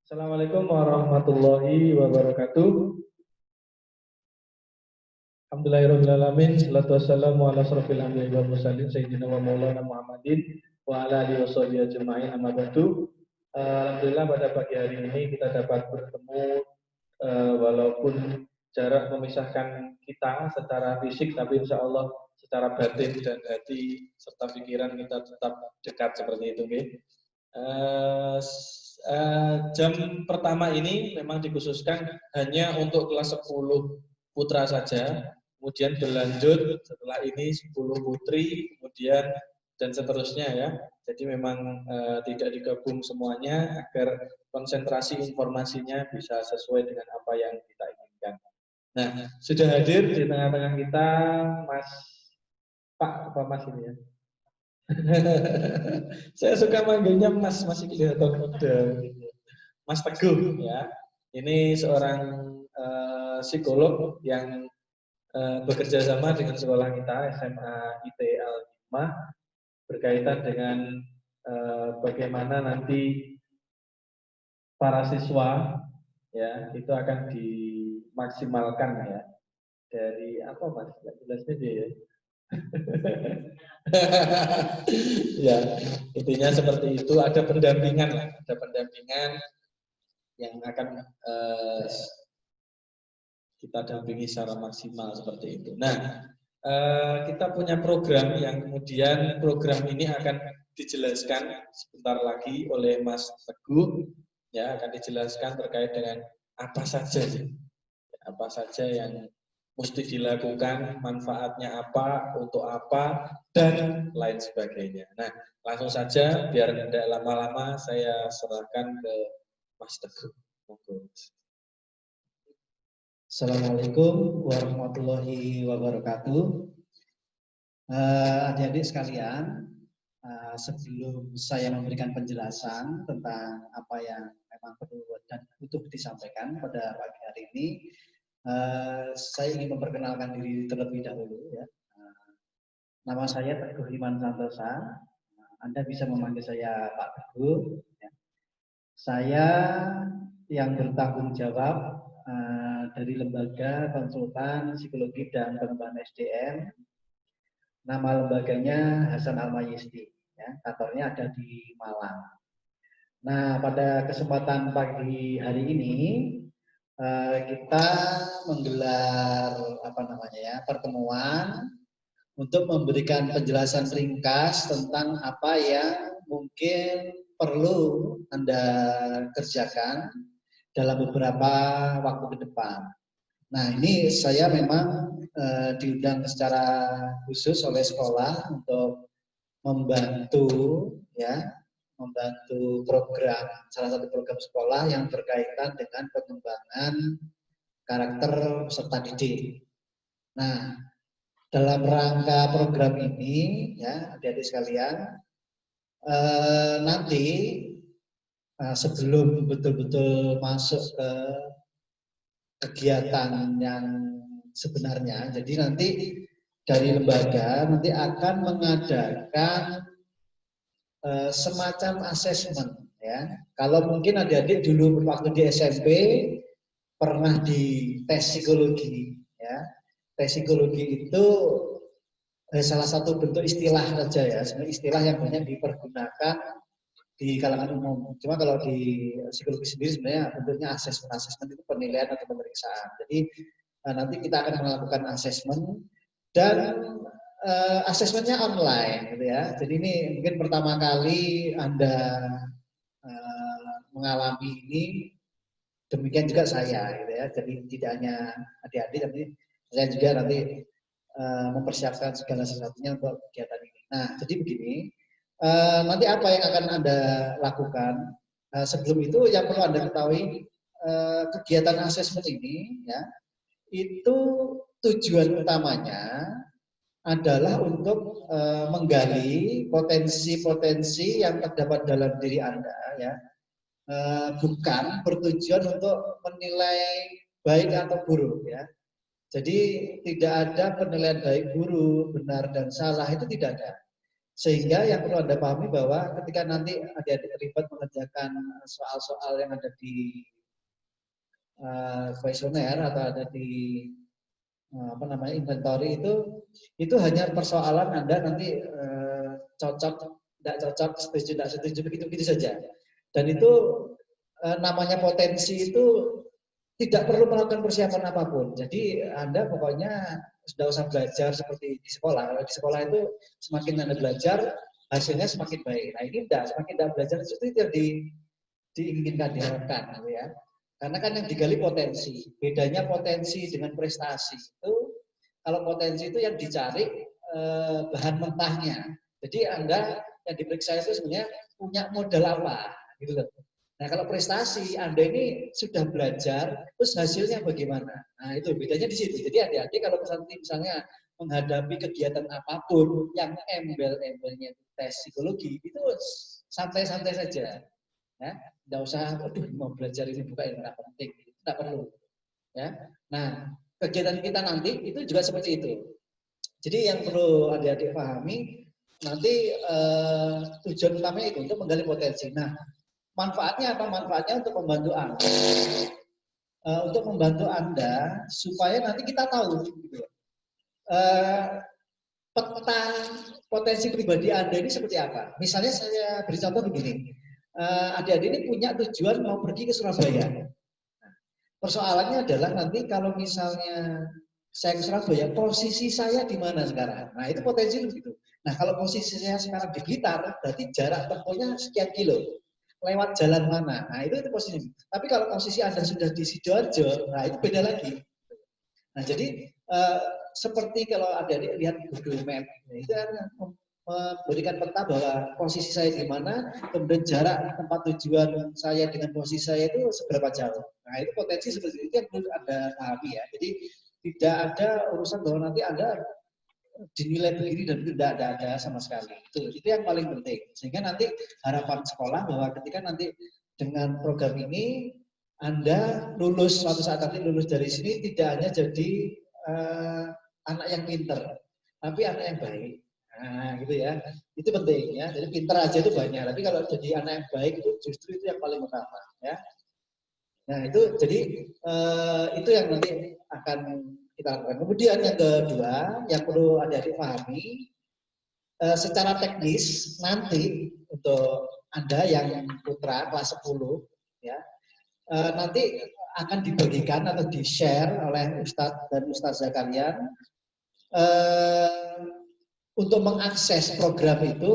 Assalamualaikum warahmatullahi wabarakatuh. Alhamdulillahirrahmanirrahim. Salatu wassalamu ala asrofil anbiya'i wal mursalin sayyidina wa maulana Muhammadin wa ala alihi washabihi ajma'in amma ba'du. Alhamdulillah pada pagi hari ini kita dapat bertemu walaupun jarak memisahkan kita secara fisik, tapi insya Allah secara batin dan hati serta pikiran kita tetap dekat seperti itu. Okay? Jam pertama ini memang dikhususkan hanya untuk kelas 10 putra saja, kemudian berlanjut setelah ini 10 putri, kemudian dan seterusnya ya. Jadi memang tidak digabung semuanya agar konsentrasi informasinya bisa sesuai dengan apa yang kita inginkan. Nah, sudah hadir di tengah-tengah kita Mas Pak apa Mas ini ya? Saya suka manggilnya Mas, masih kelihatan muda. Mas Teguh ya. Ini seorang psikolog yang bekerja sama dengan sekolah kita SMA IT Al-5 berkaitan dengan bagaimana nanti para siswa ya itu akan dimaksimalkan ya dari apa Mas? Jelasnya dia ya. Ya, intinya seperti itu. Ada pendampingan lah, ada pendampingan yang akan kita dampingi secara maksimal seperti itu. Nah, kita punya program yang kemudian program ini akan dijelaskan sebentar lagi oleh Mas Teguh, ya akan dijelaskan terkait dengan apa saja yang mesti dilakukan, manfaatnya apa, untuk apa, dan lain sebagainya. Nah, langsung saja, biar tidak lama-lama, saya serahkan ke Mas Teguh. Assalamualaikum warahmatullahi wabarakatuh. Adik-adik sekalian, sebelum saya memberikan penjelasan tentang apa yang memang perlu dan butuh disampaikan pada pagi hari ini, saya ingin memperkenalkan diri terlebih dahulu ya. Nama saya Teguh Iman Santosa. Anda bisa memanggil saya Pak Teguh. Ya. Saya yang bertanggung jawab dari Lembaga Konsultan Psikologi dan Pengembangan SDM. Nama lembaganya Hasan Al-Mayyisti. Ya, kantornya ada di Malang. Nah, pada kesempatan pagi hari ini kita menggelar pertemuan untuk memberikan penjelasan ringkas tentang apa yang mungkin perlu Anda kerjakan dalam beberapa waktu ke depan. Nah, ini saya memang diundang secara khusus oleh sekolah untuk membantu program, salah satu program sekolah yang berkaitan dengan pengembangan karakter peserta didik. Nah, dalam rangka program ini, ya adik-adik sekalian, nanti sebelum betul-betul masuk ke kegiatan yang sebenarnya, jadi nanti dari lembaga nanti akan mengadakan semacam asesmen, ya. Kalau mungkin adik-adik dulu waktu di SMP pernah di tes psikologi, ya. Tes psikologi itu salah satu bentuk istilah saja ya, sebenarnya istilah yang banyak dipergunakan di kalangan umum. Cuma kalau di psikologi sendiri sebenarnya bentuknya asesmen. Asesmen itu penilaian atau pemeriksaan. Jadi nanti kita akan melakukan asesmen dan asesmennya online, gitu ya. Jadi ini mungkin pertama kali Anda mengalami ini. Demikian juga saya, gitu ya. Jadi tidak hanya adik-adik, tapi saya juga nanti mempersiapkan segala sesuatunya untuk kegiatan ini. Nah, jadi begini, nanti apa yang akan Anda lakukan? Sebelum itu yang perlu Anda ketahui, kegiatan asesmen ini, ya, itu tujuan utamanya adalah untuk menggali potensi-potensi yang terdapat dalam diri Anda, ya. Bukan bertujuan untuk menilai baik atau buruk, ya. Jadi tidak ada penilaian baik buruk, benar dan salah, itu tidak ada. Sehingga yang perlu Anda pahami bahwa ketika nanti adik-adik terlibat mengerjakan soal-soal yang ada di kuesioner atau ada di inventory itu hanya persoalan Anda nanti cocok, tidak cocok, setuju, tidak setuju, begitu-begitu saja. Dan itu namanya potensi itu tidak perlu melakukan persiapan apapun. Jadi Anda pokoknya sudah usah belajar seperti di sekolah. Kalau di sekolah itu semakin Anda belajar, hasilnya semakin baik. Nah ini tidak, semakin Anda belajar itu tidak diinginkan, diharapkan. Gitu ya. Karena kan yang digali potensi. Bedanya potensi dengan prestasi itu, kalau potensi itu yang dicari bahan mentahnya. Jadi Anda yang diperiksa itu sebenarnya punya modal apa, gitu loh. Nah kalau prestasi Anda ini sudah belajar, terus hasilnya bagaimana? Nah itu bedanya di situ. Jadi adik-adik kalau misalnya menghadapi kegiatan apapun yang embel-embelnya tes psikologi itu santai-santai saja. Ya, tidak usah, aduh mau belajar ini bukan yang penting, tidak perlu. Ya, nah kegiatan kita nanti itu juga seperti itu. Jadi yang perlu adik-adik pahami nanti tujuan utamanya itu untuk menggali potensi. Nah, manfaatnya apa? Manfaatnya untuk membantu Anda, supaya nanti kita tahu gitu. Peta potensi pribadi Anda ini seperti apa? Misalnya saya beri contoh begini. Adik-adik ini punya tujuan mau pergi ke Surabaya. Persoalannya adalah nanti kalau misalnya saya ke Surabaya, posisi saya di mana sekarang? Nah itu potensi begitu. Nah kalau posisi saya sekarang di Blitar, berarti jarak tempuhnya sekian kilo. Lewat jalan mana? Nah itu posisi. Tapi kalau posisi Anda sudah di Sidoarjo, nah itu beda lagi. Nah jadi seperti kalau adik-adik lihat Google Map, itu kan memberikan peta bahwa posisi saya di mana, kemudian jarak tempat tujuan saya dengan posisi saya itu seberapa jauh. Nah itu potensi seperti itu yang perlu Anda pahami ya. Jadi tidak ada urusan bahwa nanti Anda dinilai begini dan tidak ada sama sekali. Itu yang paling penting. Sehingga nanti harapan sekolah bahwa ketika nanti dengan program ini Anda lulus suatu saat nanti lulus dari sini tidak hanya jadi anak yang pinter, tapi anak yang baik. Nah, gitu ya. Itu penting ya. Jadi pinter aja itu banyak, tapi kalau jadi anak yang baik itu justru itu yang paling utama ya. Nah, itu jadi itu yang nanti akan kita lakukan. Kemudian yang kedua yang perlu adik-adik pahami secara teknis nanti untuk Anda yang putra kelas 10 ya. Nanti akan dibagikan atau di-share oleh Ustadz dan Ustazah kalian untuk mengakses program itu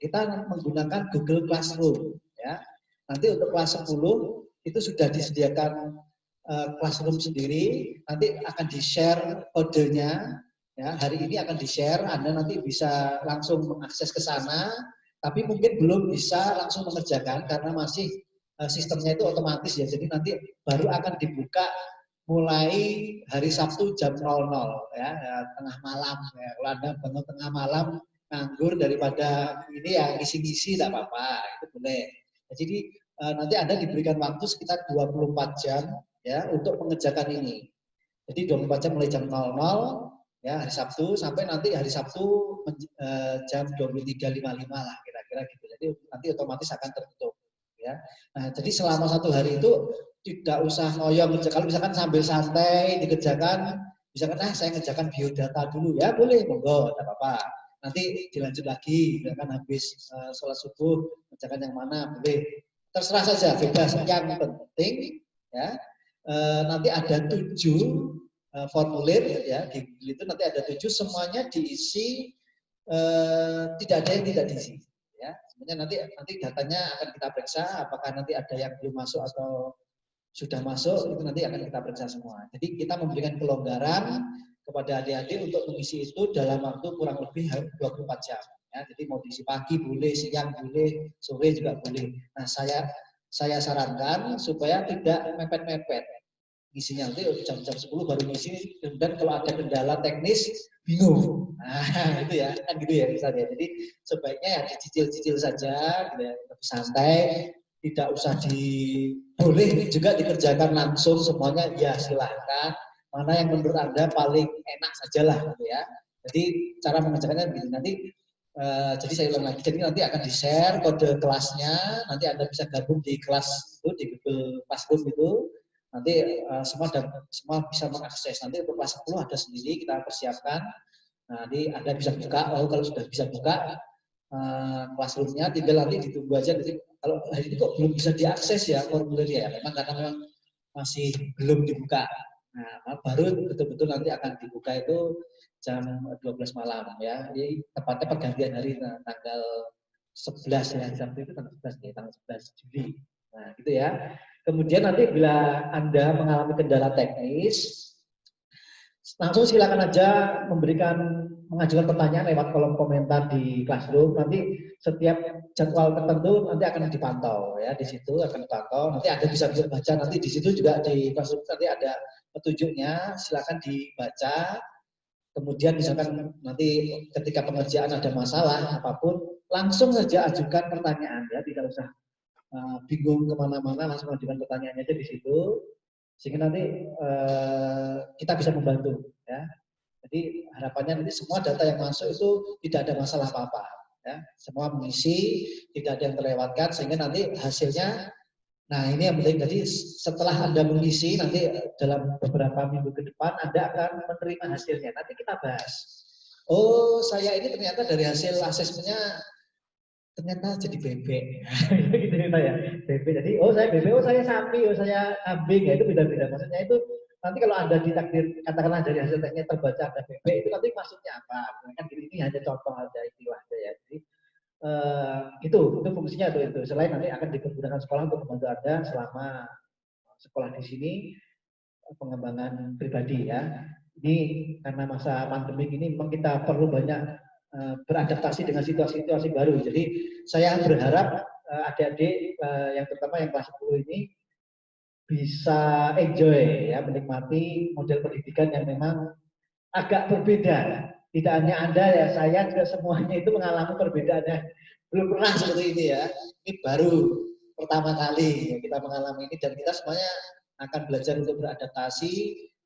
kita menggunakan Google Classroom ya. Nanti untuk kelas 10 itu sudah disediakan Classroom sendiri, nanti akan di-share kodenya ya. Hari ini akan di-share, Anda nanti bisa langsung mengakses ke sana, tapi mungkin belum bisa langsung mengerjakan karena masih sistemnya itu otomatis ya. Jadi nanti baru akan dibuka mulai hari Sabtu jam 00 ya, tengah malam ya. Kalau Anda bangun tengah malam nganggur daripada ini ya ngisi-ngisi tidak apa-apa, itu boleh. Nah, jadi nanti Anda diberikan waktu sekitar 24 jam ya untuk mengerjakan ini. Jadi 24 jam mulai jam 00 ya hari Sabtu sampai nanti hari Sabtu jam 23.55 lah kira-kira gitu. Jadi nanti otomatis akan tertutup ya. Nah, jadi selama satu hari itu tidak usah ngoyong, kalau misalkan sambil santai dikerjakan, misalkan saya ngerjakan biodata dulu, ya boleh, monggo, tidak apa-apa. Nanti dilanjut lagi, misalkan habis sholat subuh, ngerjakan yang mana, boleh. Terserah saja, bebas. Yang penting, ya nanti ada 7 formulir, ya di itu nanti ada 7, semuanya diisi, tidak ada yang tidak diisi. Ya, sebenarnya nanti datanya akan kita periksa, apakah nanti ada yang belum masuk atau sudah masuk, itu nanti akan kita periksa semua. Jadi kita memberikan kelonggaran kepada adik-adik untuk mengisi itu dalam waktu kurang lebih 24 jam. Ya, jadi mau diisi pagi boleh, siang boleh, sore juga boleh. Nah saya sarankan supaya tidak mepet-mepet. Isinya nanti jam-jam 10 baru ngisi, dan kalau ada kendala teknis bingung. Nah itu ya, kan gitu ya misalnya. Jadi sebaiknya ya dicicil-cicil saja, gitu ya, lebih santai. Tidak usah boleh juga dikerjakan langsung semuanya, ya silahkan. Mana yang menurut Anda paling enak sajalah gitu ya. Jadi cara mengerjakannya begini, nanti Jadi saya ulang lagi, jadi nanti akan di-share kode kelasnya, nanti Anda bisa gabung di kelas itu, di Google Classroom itu, nanti semua bisa mengakses. Nanti untuk kelas 10 ada sendiri, kita persiapkan. Nah, nanti Anda bisa buka, kalau sudah bisa buka Classroom-nya, tinggal nanti ditunggu aja. Jadi, kalau hari ini kok belum bisa diakses ya formulirnya ya, karena memang masih belum dibuka. Nah, baru betul-betul nanti akan dibuka itu jam 12 malam ya. Jadi tepatnya pergantian hari tanggal 11 ya, jam itu tanggal 11 ya, tanggal 11 Juli. Nah, gitu ya. Kemudian nanti bila Anda mengalami kendala teknis, langsung silakan aja mengajukan pertanyaan lewat kolom komentar di Classroom. Nanti setiap jadwal tertentu nanti akan dipantau ya, di situ akan dipantau. Nanti Anda bisa baca, nanti di situ juga di Classroom nanti ada petunjuknya, silakan dibaca. Kemudian misalkan nanti ketika pengerjaan ada masalah apapun, langsung saja ajukan pertanyaan ya, tidak usah bingung kemana-mana, langsung ajukan pertanyaannya aja di situ, sehingga nanti kita bisa membantu ya. Jadi harapannya nanti semua data yang masuk itu tidak ada masalah apa-apa ya, semua mengisi, tidak ada yang terlewatkan, sehingga nanti hasilnya. Nah, ini yang penting. Jadi setelah Anda mengisi, nanti dalam beberapa minggu ke depan Anda akan menerima hasilnya. Nanti kita bahas. Oh, saya ini ternyata dari hasil asesmennya ternyata jadi bebek. Gitu ya, bebek. Jadi, oh saya bebek, oh saya sapi, oh saya kambing. Ya, itu beda-beda. Maksudnya itu nanti kalau Anda ditakdir, katakanlah dari hasil tekniknya terbaca ada bebek, itu nanti maksudnya apa? Kan ini hanya contoh aja, istilah aja ya. Jadi, itu fungsinya itu. Selain nanti akan dipergunakan sekolah untuk membantu Anda selama sekolah di sini, pengembangan pribadi ya. Ini karena masa pandemi ini memang kita perlu banyak beradaptasi dengan situasi-situasi baru. Jadi saya berharap adik-adik yang terutama yang kelas 10 ini bisa enjoy ya, menikmati model pendidikan yang memang agak berbeda. Tidak hanya Anda ya, saya juga semuanya itu mengalami perbedaan yang belum pernah seperti ini ya. Ini baru pertama kali ya, kita mengalami ini, dan kita semuanya akan belajar untuk beradaptasi.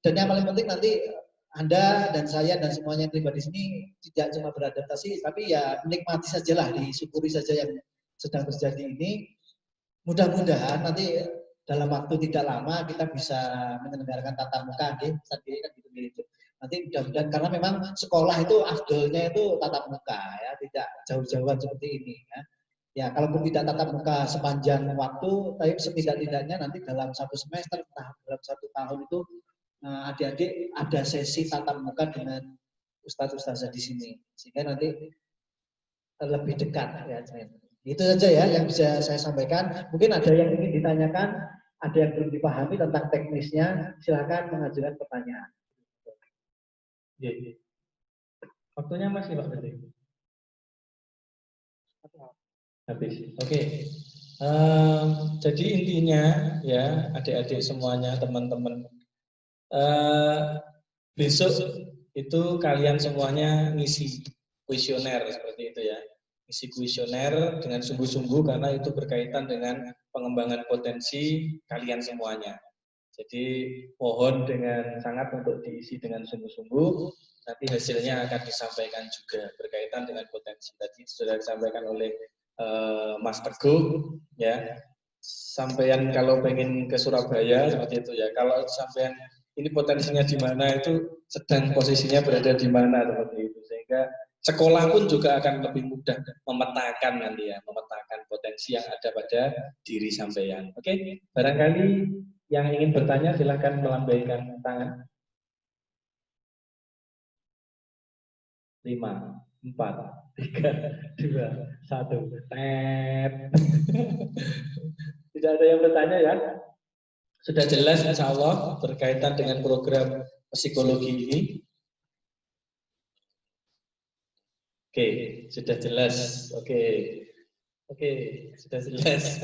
Dan yang paling penting nanti Anda dan saya dan semuanya yang terlibat di sini tidak cuma beradaptasi, tapi ya menikmati sajalah, disyukuri saja yang sedang terjadi ini. Mudah-mudahan nanti dalam waktu tidak lama kita bisa menyelenggarakan tatap muka, sendiri kan gitu. Nanti mudah-mudahan, karena memang sekolah itu afdolnya itu tatap muka ya, tidak jauh-jauhan seperti ini ya. Ya, kalaupun tidak tatap muka sepanjang waktu, tapi setidak-tidaknya nanti dalam satu semester, dalam satu tahun itu adik-adik ada sesi tatap muka dengan ustadz-ustazah di sini, sehingga nanti lebih dekat ya. Itu saja ya yang bisa saya sampaikan. Mungkin ada yang ingin ditanyakan, ada yang belum dipahami tentang teknisnya, silakan mengajukan pertanyaan. Waktunya masih Pak Menteri? Habis. Oke. Jadi intinya ya, adik-adik semuanya, teman-teman, besok itu kalian semuanya ngisi kuesioner seperti itu ya. Isi kuesioner dengan sungguh-sungguh, karena itu berkaitan dengan pengembangan potensi kalian semuanya. Jadi mohon dengan sangat untuk diisi dengan sungguh-sungguh. Nanti hasilnya akan disampaikan juga berkaitan dengan potensi. Tadi sudah disampaikan oleh Mas Teguh ya. Sampean kalau pengen ke Surabaya seperti itu ya. Kalau sampean ini potensinya di mana, itu sedang posisinya berada di mana seperti itu, sehingga sekolah pun juga akan lebih mudah memetakan nanti ya, memetakan potensi yang ada pada diri sampean. Oke, barangkali yang ingin bertanya silahkan melambaikan tangan. 5, 4, 3, 2, 1. Tet. Tidak ada yang bertanya ya? Sudah jelas insya Allah berkaitan dengan program psikologi ini. Oke, sudah jelas. Oke, sudah jelas.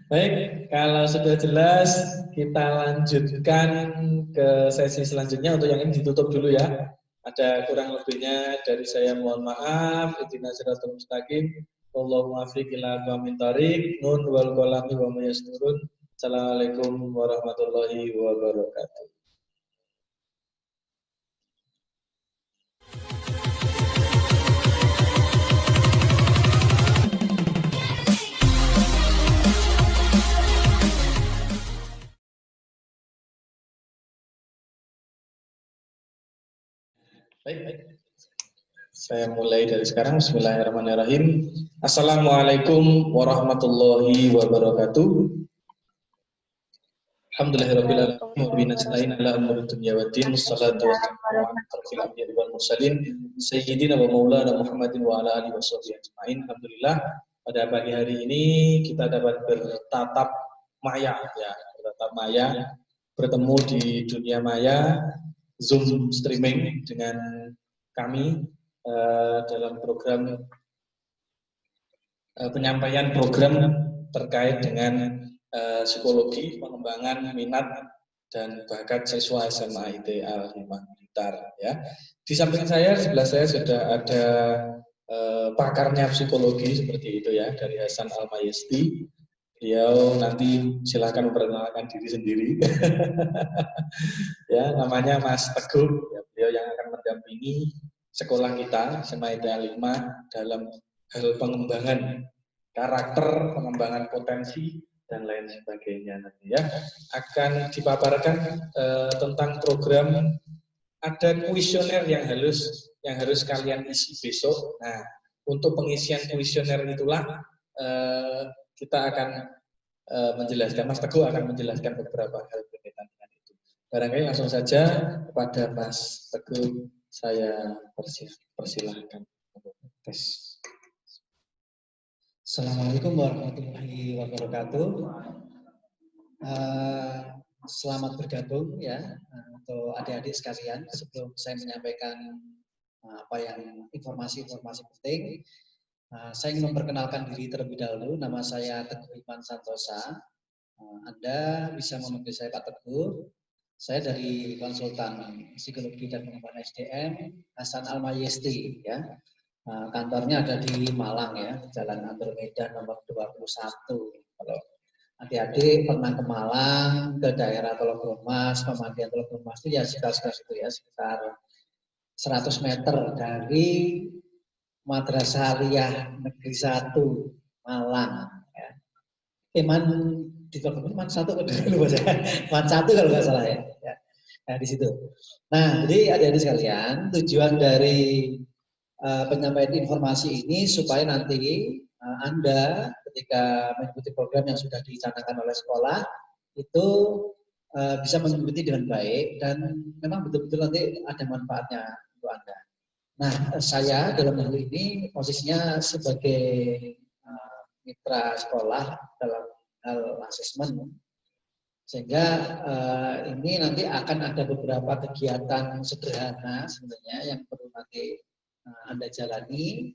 Baik, kalau sudah jelas, kita lanjutkan ke sesi selanjutnya. Untuk yang ini ditutup dulu ya. Ada kurang lebihnya dari saya, mohon maaf. Ihdinas siratal mustaqim. Allahumma afiq ila aqwamit thariq. Nun wal qalami wa ma yasturun. Assalamualaikum warahmatullahi wabarakatuh. Baik. Saya mulai dari sekarang. Bismillahirrahmanirrahim. Assalamualaikum warahmatullahi wabarakatuh. Alhamdulillahirabbil alamin wa bihi nasta'in ala umuri dunya waddin. Wassalatu wassalamu ala asyrofil anbiya'i wal mursalin sayyidina wa maulana Muhammadin wa ala alihi washabihi ajmain. Alhamdulillah pada pagi hari ini kita dapat bertatap maya ya, bertatap maya, bertemu di dunia maya, Zoom streaming dengan kami dalam program penyampaian program terkait dengan psikologi, pengembangan minat dan bakat siswa SMA IT Al-Himah Blitar ya. Di samping saya, sebelah saya sudah ada pakarnya psikologi seperti itu ya, dari Hasan Al-Mayesti. Beliau nanti silakan memperkenalkan diri sendiri. Ya, namanya Mas Teguh, ya, beliau yang akan mendampingi sekolah kita SMA IT Al-Himah dalam hal pengembangan karakter, pengembangan potensi dan lain sebagainya nanti ya. Akan dipaparkan tentang program, ada kuesioner yang harus kalian isi besok. Nah, untuk pengisian kuesioner itulah kita akan menjelaskan, Mas Teguh akan menjelaskan beberapa hal berkaitan dengan itu. Barangkali langsung saja kepada Mas Teguh saya persilahkan. Assalamualaikum warahmatullahi wabarakatuh. Selamat bergabung ya untuk adik-adik sekalian. Sebelum saya menyampaikan informasi-informasi penting, saya ingin memperkenalkan diri terlebih dahulu. Nama saya Teguh Iman Santosa. Anda bisa memanggil saya Pak Teguh. Saya dari konsultan psikologi dan pengembangan SDM Hasan Al-Mayesti ya. Kantornya ada di Malang ya, Jalan Andromeda nomor 21. Kalau adik-adik pernah ke Malang, ke daerah Tologomas, pemandian Tologomas itu ya sekitar situ ya, sekitar 100 meter dari Madrasah Aliyah Negeri 1 Malang. Ya. Di Tologomas Man 1 dulu Man 1 kalau nggak salah ya. Nah di situ. Nah jadi adik-adik sekalian, tujuan dari penyampaian informasi ini supaya nanti Anda ketika mengikuti program yang sudah dicanangkan oleh sekolah itu bisa mengikuti dengan baik dan memang betul-betul nanti ada manfaatnya untuk Anda. Nah, saya dalam hal ini posisinya sebagai mitra sekolah dalam hal asesmen, sehingga ini nanti akan ada beberapa kegiatan sederhana sebenarnya yang perlu nanti Anda jalani.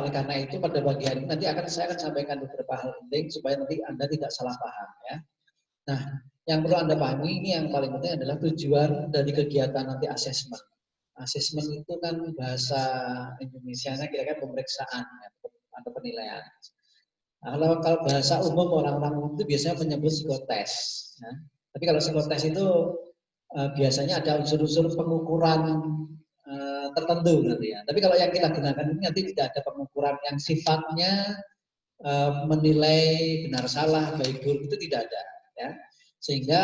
Oleh karena itu pada pagi hari ini nanti saya akan sampaikan beberapa hal penting supaya nanti Anda tidak salah paham ya. Nah, yang perlu Anda pahami ini yang paling penting adalah tujuan dari kegiatan nanti asesmen. Asesmen itu kan bahasa Indonesianya kira-kira pemeriksaan ya, atau penilaian. Nah, kalau bahasa umum orang-orang umum itu biasanya menyebut psikotes. Ya. Tapi kalau psikotes itu biasanya ada unsur-unsur pengukuran tertentu nanti ya. Tapi kalau yang kita gunakan ini nanti tidak ada pengukuran yang sifatnya menilai benar salah, baik buruk itu tidak ada ya. Sehingga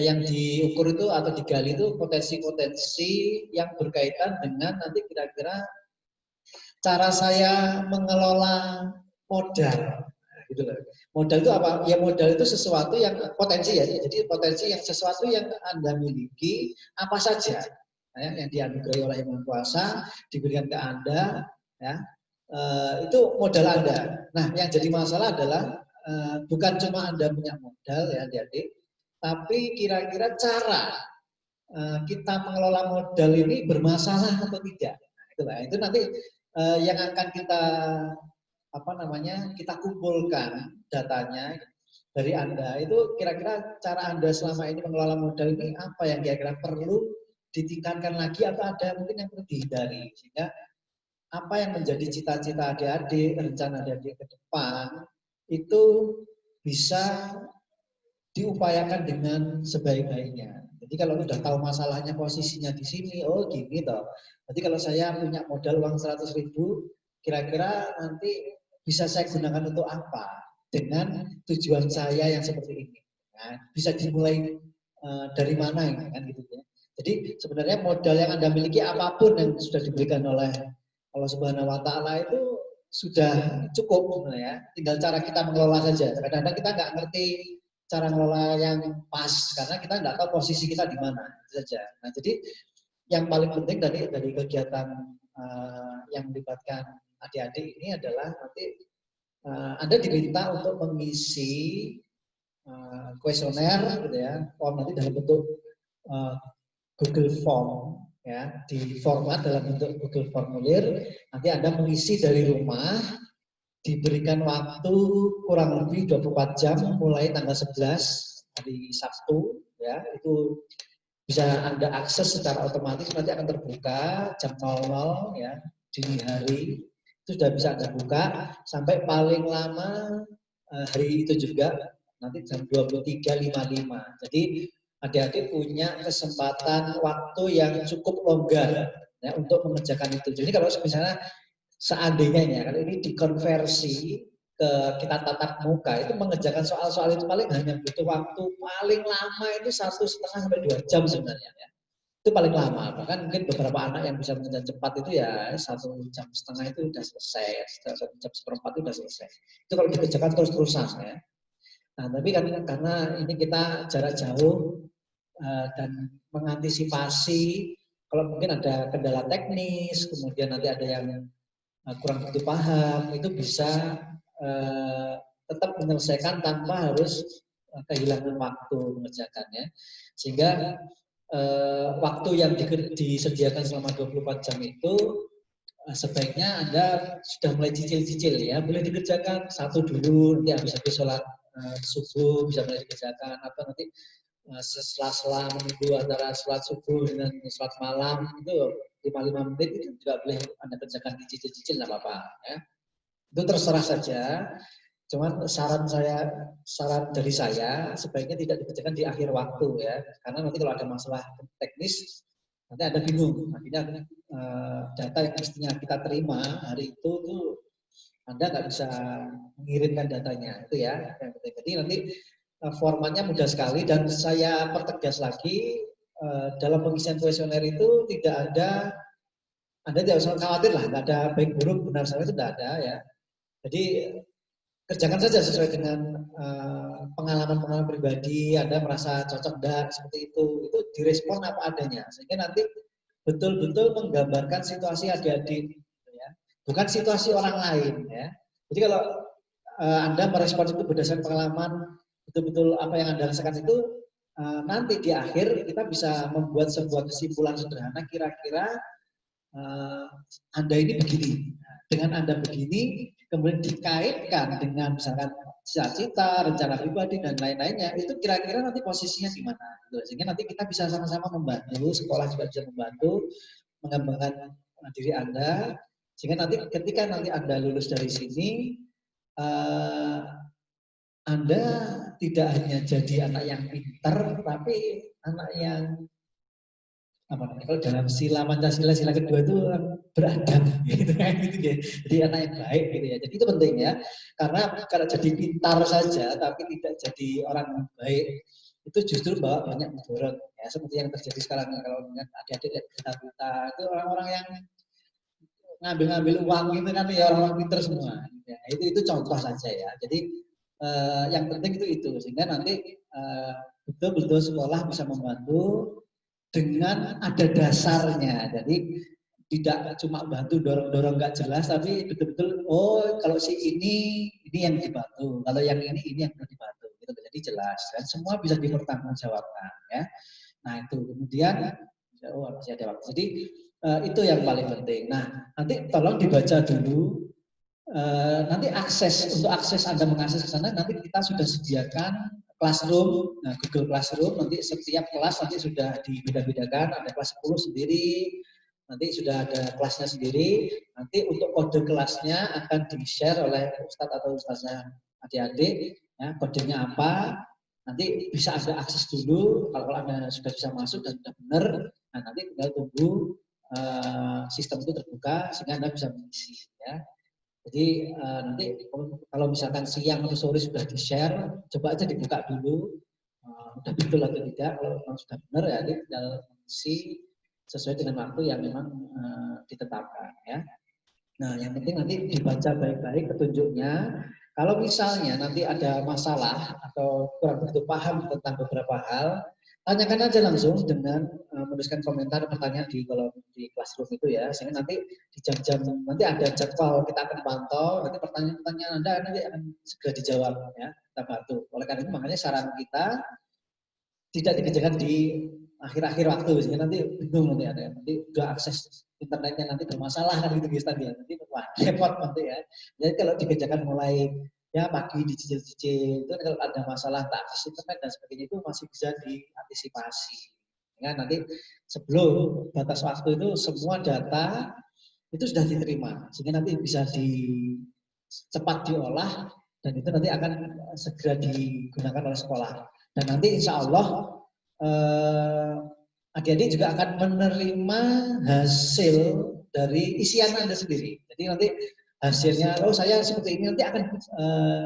yang diukur itu atau digali itu potensi-potensi yang berkaitan dengan nanti kira-kira cara saya mengelola modal. Gitu loh. Modal itu apa? Ya modal itu sesuatu yang potensi ya. Jadi potensi yang sesuatu yang Anda miliki apa saja. Ya, yang dianugerahi oleh Yang Maha Kuasa diberikan ke Anda ya, itu modal Anda. Nah, yang jadi masalah adalah bukan cuma Anda punya modal ya adik-adik, tapi kira-kira cara kita mengelola modal ini bermasalah atau tidak. Nah, itu nanti yang akan kita kumpulkan datanya dari Anda. Itu kira-kira cara Anda selama ini mengelola modal ini apa yang kira-kira perlu ditingkatkan lagi atau ada mungkin yang perlu dihindari, sehingga apa yang menjadi cita-cita adik-adik, rencana adik-adik ke depan itu bisa diupayakan dengan sebaik-baiknya. Jadi kalau sudah tahu masalahnya posisinya di sini, oh gini toh. Jadi kalau saya punya modal uang 100.000, kira-kira nanti bisa saya gunakan untuk apa dengan tujuan saya yang seperti ini. Nah, bisa dimulai dari mana ini kan gitu ya. Jadi sebenarnya modal yang Anda miliki apapun yang sudah diberikan oleh Allah Subhanahu wa Ta'ala itu sudah cukup sebenarnya. Tinggal cara kita mengelola saja. Kadang-kadang kita nggak ngerti cara mengelola yang pas karena kita nggak tahu posisi kita di mana itu saja. Nah, jadi yang paling penting dari kegiatan yang melibatkan adik-adik ini adalah nanti Anda diminta untuk mengisi kuesioner gitu ya, form nanti dalam bentuk Google Form ya, di format dalam bentuk Google Formulir. Nanti Anda mengisi dari rumah, diberikan waktu kurang lebih 24 jam mulai tanggal 11 hari Sabtu ya, itu bisa Anda akses secara otomatis, nanti akan terbuka jam 00 ya, dini hari itu sudah bisa Anda buka sampai paling lama hari itu juga nanti jam 23.55. Jadi adik-adik punya kesempatan waktu yang cukup longgar ya, untuk mengerjakan itu. Jadi kalau misalnya seandainya kalau ini dikonversi ke kita tatap muka, itu mengerjakan soal-soal itu paling hanya butuh waktu paling lama itu 1,5 sampai 2 jam sebenarnya ya. Itu paling lama. Bahkan mungkin beberapa anak yang bisa mengerjakan cepat itu ya 1,5 jam itu sudah selesai, 1 jam seperempat itu sudah selesai. Itu kalau dikerjakan terus-terusan ya. Nah, tapi karena ini kita jarak jauh dan mengantisipasi kalau mungkin ada kendala teknis, kemudian nanti ada yang kurang begitu paham, itu bisa tetap menyelesaikan tanpa harus kehilangan waktu mengerjakannya. Sehingga waktu yang disediakan selama 24 jam itu sebaiknya Anda sudah mulai cicil-cicil ya, boleh dikerjakan satu dulu, nanti habis sholat subuh bisa mulai dikerjakan, atau nanti setelah menunggu antara sholat subuh dengan sholat malam itu 5 menit itu juga boleh Anda kerjakan dicicil-cicil, nggak apa-apa ya. Itu terserah saja. Cuman saran dari saya sebaiknya tidak dikerjakan di akhir waktu ya, karena nanti kalau ada masalah teknis nanti Anda bingung. Akhirnya data yang mestinya kita terima hari itu Anda nggak bisa mengirimkan datanya, itu ya yang penting. Jadi nanti formatnya mudah sekali, dan saya pertegas lagi dalam pengisian kuesioner itu tidak ada, Anda tidak usah khawatir lah, nggak ada baik buruk benar salah, itu tidak ada ya. Jadi kerjakan saja sesuai dengan pengalaman-pengalaman pribadi, Anda merasa cocok enggak seperti itu direspon apa adanya, sehingga nanti betul-betul menggambarkan situasi adik-adik, ya. Bukan situasi orang lain ya. Jadi kalau Anda merespon itu berdasarkan pengalaman, betul-betul apa yang Anda rasakan itu, nanti di akhir kita bisa membuat sebuah kesimpulan sederhana, kira-kira Anda ini begini. Dengan Anda begini, kemudian dikaitkan dengan misalkan cita-cita, rencana pribadi, dan lain-lainnya, itu kira-kira nanti posisinya di mana. Sehingga nanti kita bisa sama-sama membantu, sekolah juga bisa membantu, mengembangkan diri Anda, sehingga nanti ketika nanti Anda lulus dari sini, Anda tidak hanya jadi anak yang pintar, tapi anak yang kalau dalam sila Pancasila sila kedua itu beradab gitu kan, gitu ya. Jadi anak yang baik gitu ya. Jadi itu penting ya. Karena kalau jadi pintar saja tapi tidak jadi orang yang baik, itu justru bawa banyak mudarat ya, seperti yang terjadi sekarang kalau dengan adik-adik lihat berita-berita itu orang-orang yang ngambil uang gitu kan ya, orang-orang pintar semua. Ya, itu contoh saja ya. Jadi yang penting itu sehingga nanti betul-betul sekolah bisa membantu dengan ada dasarnya. Jadi tidak cuma bantu dorong-dorong nggak jelas, tapi betul-betul kalau si ini yang dibantu, kalau yang ini yang perlu dibantu. Gitu. Jadi jelas dan semua bisa dipertanggungjawabkan ya. Nah itu kemudian masih ada waktu. Jadi itu yang paling penting. Nah nanti tolong dibaca dulu. Nanti untuk akses Anda mengakses ke sana, nanti kita sudah sediakan Classroom, Google Classroom, nanti setiap kelas nanti sudah dibeda-bedakan, ada kelas 10 sendiri, nanti sudah ada kelasnya sendiri, nanti untuk kode kelasnya akan di-share oleh Ustadz atau Ustazah adik-adik, ya, kodenya apa, nanti bisa Anda akses dulu, kalau Anda sudah bisa masuk dan sudah benar, nah nanti tinggal tunggu sistem itu terbuka, sehingga Anda bisa mengisi, ya. Jadi nanti kalau misalkan siang atau sore sudah di-share, coba aja dibuka dulu, udah betul atau tidak. Kalau memang sudah benar ya tinggal mengisi sesuai dengan waktu yang memang ditetapkan ya. Nah, yang penting nanti dibaca baik-baik petunjuknya. Kalau misalnya nanti ada masalah atau kurang begitu paham tentang beberapa hal, tanyakan aja langsung dengan menuliskan komentar pertanyaan di kolom di classroom itu ya. Sehingga nanti di jam-jam nanti ada jadwal kita akan pantau, nanti pertanyaan-pertanyaan Anda nanti akan segera dijawab ya. Kita bantu. Oleh karena itu makanya saran kita tidak dikerjakan di akhir-akhir waktu, sehingga nanti bingung nanti ada nanti udah akses internetnya nanti bermasalah kan gitu guys tadi ya, nanti wah repot nanti ya. Jadi kalau dikerjakan mulai ya pagi dicicil-cicil itu kalau ada masalah tak akses internet dan sebagainya itu masih bisa diantisipasi. Ya, nanti sebelum batas waktu itu semua data itu sudah diterima sehingga nanti bisa cepat diolah dan itu nanti akan segera digunakan oleh sekolah. Dan nanti insya Allah adik-adik juga akan menerima hasil dari isian Anda sendiri. Jadi nanti hasilnya, oh saya seperti ini, nanti akan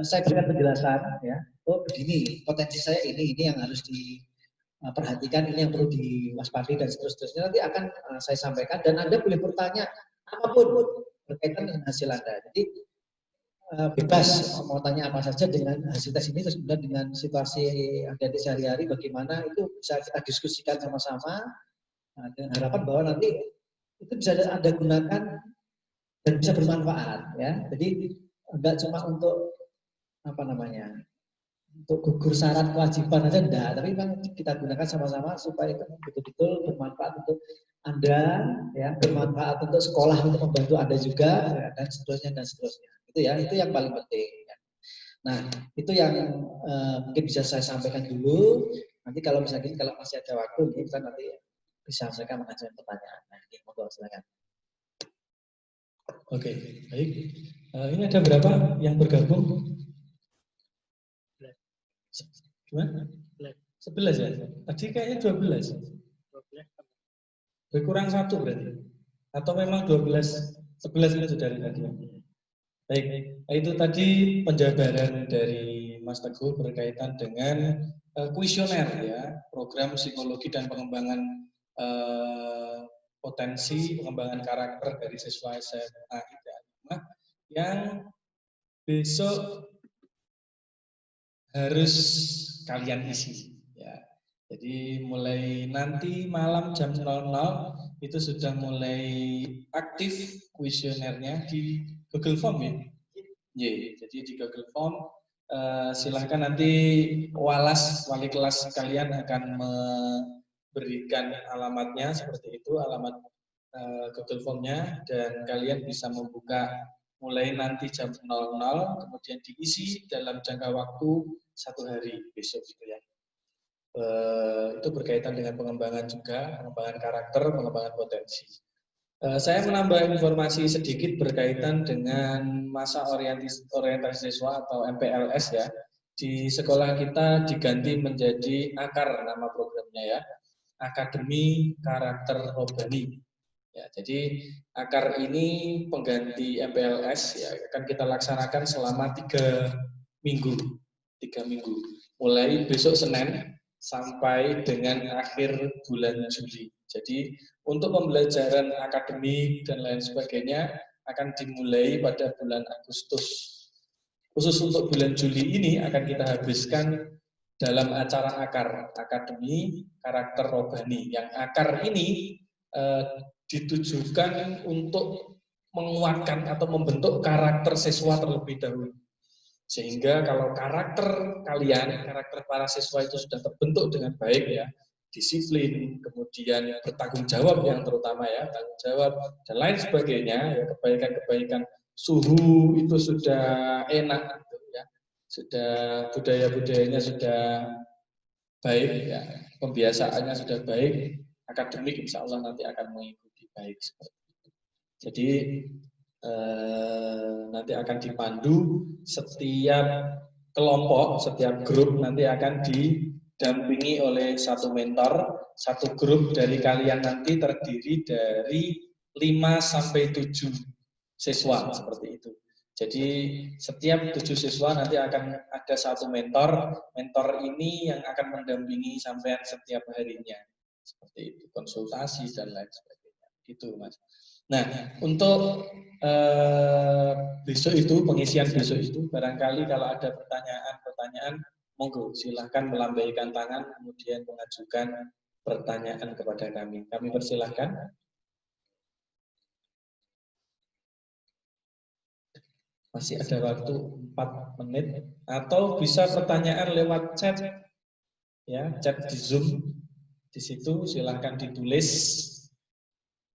saya berikan penjelasan ya. Oh begini, potensi saya ini yang harus diperhatikan, ini yang perlu diwaspadi dan seterusnya. Nanti akan saya sampaikan dan Anda boleh bertanya apapun berkaitan dengan hasil Anda. Jadi bebas mau tanya apa saja dengan hasil tes ini, terus kemudian dengan situasi adik-adik sehari-hari bagaimana itu bisa kita diskusikan sama-sama dengan harapan bahwa nanti itu bisa Anda gunakan dan bisa bermanfaat ya. Jadi enggak cuma untuk apa namanya untuk gugur syarat kewajiban aja enggak, tapi memang kita gunakan sama-sama supaya itu betul-betul bermanfaat untuk Anda ya, bermanfaat untuk sekolah untuk membantu Anda juga ya, dan seterusnya dan seterusnya. Itu ya, itu yang paling penting. Ya. Nah, itu yang mungkin bisa saya sampaikan dulu. Nanti kalau misalnya kalau masih ada waktu, kita nanti bisa saya mengajukan pertanyaan. Nah, ini monggo silakan. Oke, baik. Ini ada berapa yang bergabung? 11 ya? Tadi kayaknya 12. Berkurang 1 berarti? Atau memang 12, 11 itu dari tadi? Baik, itu tadi penjabaran dari Mas Teguh berkaitan dengan kuesioner ya, program psikologi dan pengembangan potensi pengembangan karakter dari siswa SMA IPA 5 yang besok harus kalian isi ya. Jadi mulai nanti malam jam 00 itu sudah mulai aktif kuesionernya di Google Form ya. Jadi di Google Form silahkan nanti wali kelas kalian akan memberikan alamatnya seperti itu, alamat Google Form-nya, dan kalian bisa membuka mulai nanti jam 00 kemudian diisi dalam jangka waktu 1 hari besok gitu ya. Itu berkaitan dengan pengembangan juga, pengembangan karakter, pengembangan potensi. Saya menambah informasi sedikit berkaitan dengan masa orientasi siswa atau MPLS ya. Di sekolah kita diganti menjadi AKAR nama programnya ya, Akademi Karakter Robani. Ya, jadi AKAR ini pengganti MPLS ya, akan kita laksanakan selama 3 minggu. 3 minggu. Mulai besok Senin sampai dengan akhir bulan Juli. Jadi untuk pembelajaran akademik dan lain sebagainya akan dimulai pada bulan Agustus. Khusus untuk bulan Juli ini akan kita habiskan dalam acara AKAR, Akademi Karakter Robani. Yang AKAR ini ditujukan untuk menguatkan atau membentuk karakter siswa terlebih dahulu. Sehingga kalau karakter kalian, karakter para siswa itu sudah terbentuk dengan baik ya, disiplin, kemudian bertanggung jawab yang terutama ya, tanggung jawab dan lain sebagainya, ya kebaikan-kebaikan suhu itu sudah enak gitu ya. Sudah budaya-budayanya sudah baik ya, pembiasaannya sudah baik, akademik insya Allah nanti akan mengikuti baik seperti itu. Jadi nanti akan dipandu setiap kelompok, setiap grup nanti akan didampingi oleh satu mentor, satu grup dari kalian nanti terdiri dari 5 sampai 7 siswa seperti itu. Jadi setiap 7 siswa nanti akan ada satu mentor. Mentor ini yang akan mendampingi sampean setiap harinya. seperti itu, konsultasi dan lain sebagainya. Gitu, Mas. Nah, untuk besok itu, pengisian besok itu, barangkali kalau ada pertanyaan, monggo silahkan melambaikan tangan, kemudian mengajukan pertanyaan kepada kami. Kami persilahkan. Masih ada waktu 4 menit, atau bisa pertanyaan lewat chat, ya, chat di Zoom. Di situ silahkan ditulis,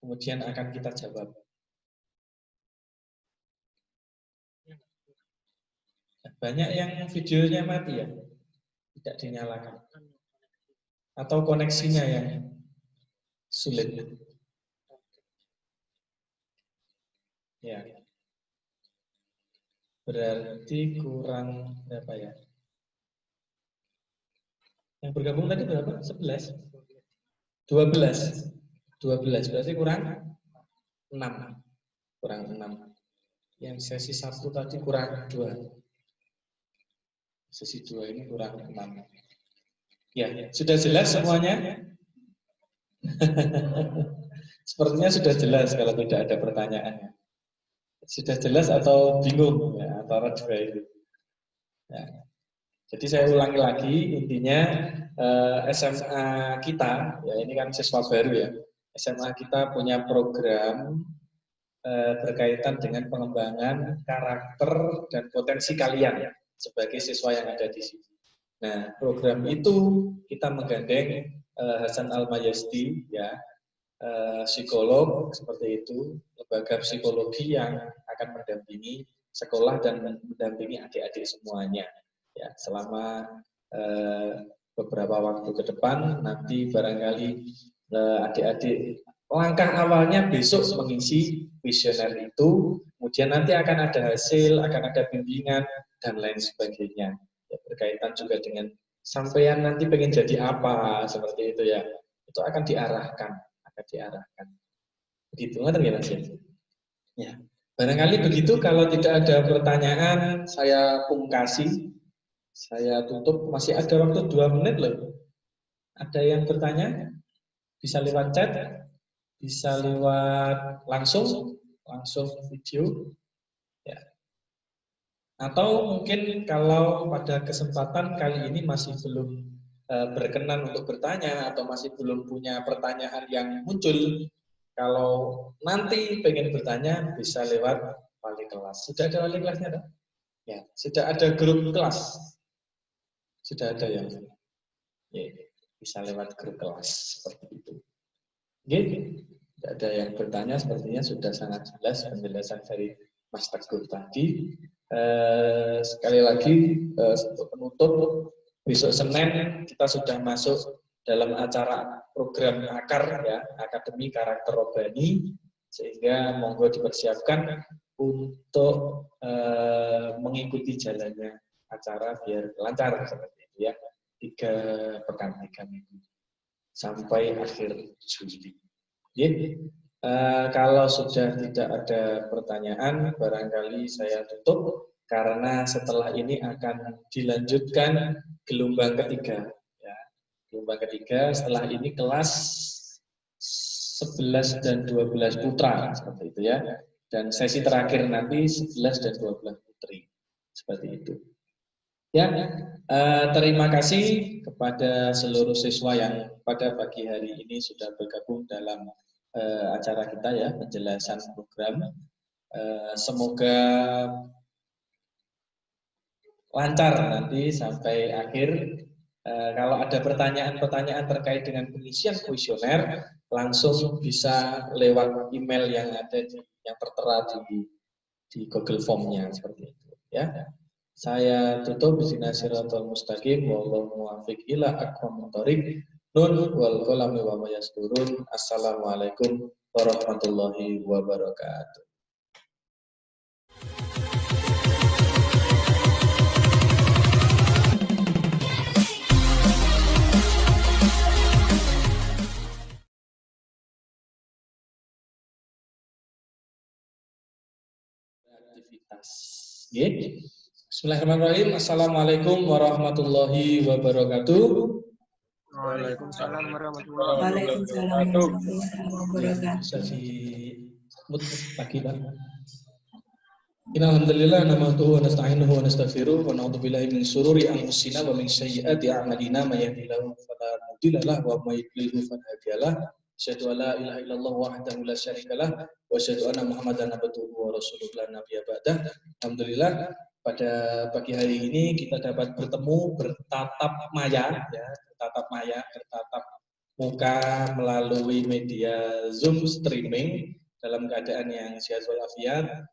kemudian akan kita jawab. Banyak yang videonya mati ya, tidak dinyalakan, atau koneksinya yang sulit. Ya, berarti kurang berapa ya? Yang bergabung tadi berapa? 11? 12. 12 berarti kurang 6. Kurang 6. Yang sesi 1 tadi kurang 2. Sesi 2 ini kurang 6. Ya, sudah jelas semuanya? Sepertinya sudah jelas kalau tidak ada pertanyaannya. Sudah jelas atau bingung ya, antara dua itu. Ya. Jadi saya ulangi lagi, intinya SMA kita, ya ini kan siswa baru ya, SMA kita punya program berkaitan dengan pengembangan karakter dan potensi kalian sebagai siswa yang ada di sini. Nah, program itu kita menggandeng Hasan Al-Mayasdi, ya, psikolog seperti itu, lembaga psikologi yang akan mendampingi sekolah dan mendampingi adik-adik semuanya. Ya, selama beberapa waktu ke depan, nanti barangkali adik-adik langkah awalnya besok mengisi kuesioner itu, kemudian nanti akan ada hasil, akan ada bimbingan dan lain sebagainya. Ya, berkaitan juga dengan sampean nanti pengen jadi apa, seperti itu ya, itu akan diarahkan. Begitu, ngerti ya Mas? Ya, barangkali begitu. Kalau tidak ada pertanyaan, saya pungkasi, saya tutup. Masih ada waktu 2 menit loh. Ada yang bertanya? Bisa lewat chat, bisa lewat langsung video, ya. Atau mungkin kalau pada kesempatan kali ini masih belum berkenan untuk bertanya atau masih belum punya pertanyaan yang muncul, kalau nanti pengen bertanya bisa lewat wali kelas. Sudah ada wali kelasnya, tak? Ya, sudah ada grup kelas. Sudah ada yang ya, bisa lewat grup kelas seperti itu. Oke, tidak ada yang bertanya, sepertinya sudah sangat jelas penjelasan dari Mas Teguh tadi. Sekali lagi untuk penutup, besok Senin kita sudah masuk dalam acara program AKAR, ya, Akademi Karakter Robbani, sehingga monggo dipersiapkan untuk mengikuti jalannya acara biar lancar seperti itu ya. 3 pekan, 3 minggu sampai akhir Juli. Kalau sudah tidak ada pertanyaan, barangkali saya tutup karena setelah ini akan dilanjutkan gelombang ketiga. Ya. Gelombang ketiga setelah ini kelas 11 dan 12 putra seperti itu ya. Dan sesi terakhir nanti 11 dan 12 putri seperti itu. Ya, terima kasih kepada seluruh siswa yang pada pagi hari ini sudah bergabung dalam acara kita ya, penjelasan program. Semoga lancar nanti sampai akhir. Kalau ada pertanyaan-pertanyaan terkait dengan pengisian kuesioner, langsung bisa lewat email yang ada yang tertera di Google Form-nya seperti itu ya. Saya tutup bismillah siratal mustaqim wallahu muwaffiq ila aqwamit thoriq. Nun wal qalami wa ma yasturun. Assalamualaikum warahmatullahi wabarakatuh. Aktivitas. Bismillahirrahmanirrahim. Assalamualaikum warahmatullahi wabarakatuh. Waalaikumsalam warahmatullahi Waalaikumsalam wabarakatuh. warahmatullahi Bisa wabarakatuh. di lagi, Pak. Alhamdulillah nahmaduhu wa nasta'inuhu wa nastaghfiruh wa na'udzu billahi min syururi anfusina wa min sayyiati a'malina may yahdihillahu fala mudilla lahu wa may yudlil fala hadiyalah. Asyhadu an la ilaha illallah wahdahu la syarikalah wa asyhadu anna Muhammadan abduhu wa rasuluhu la nabiyya ba'dah. Alhamdulillah pada pagi hari ini kita dapat bertemu bertatap maya ya, bertatap muka melalui media Zoom streaming dalam keadaan yang sehat walafiat.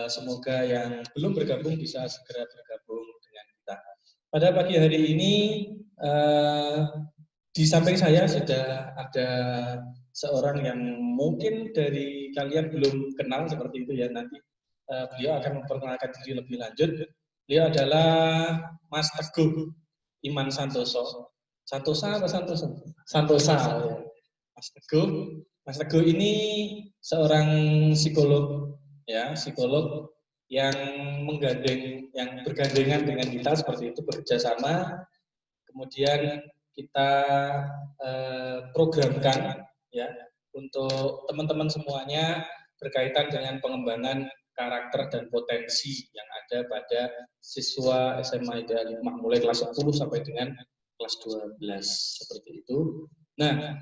Semoga yang belum bergabung bisa segera bergabung dengan kita. Pada pagi hari ini di samping saya sudah ada seorang yang mungkin dari kalian belum kenal seperti itu ya, nanti beliau akan memperkenalkan diri lebih lanjut. Beliau adalah Mas Teguh Iman Santoso. Santosa apa Santoso? Santosa. Ya. Mas Teguh ini seorang psikolog ya, psikolog yang bergandengan dengan kita seperti itu, bekerja sama. Kemudian kita programkan ya untuk teman-teman semuanya berkaitan dengan pengembangan karakter dan potensi yang ada pada siswa SMA Ideal Hikmah mulai kelas 10 sampai dengan kelas 12 seperti itu. Nah,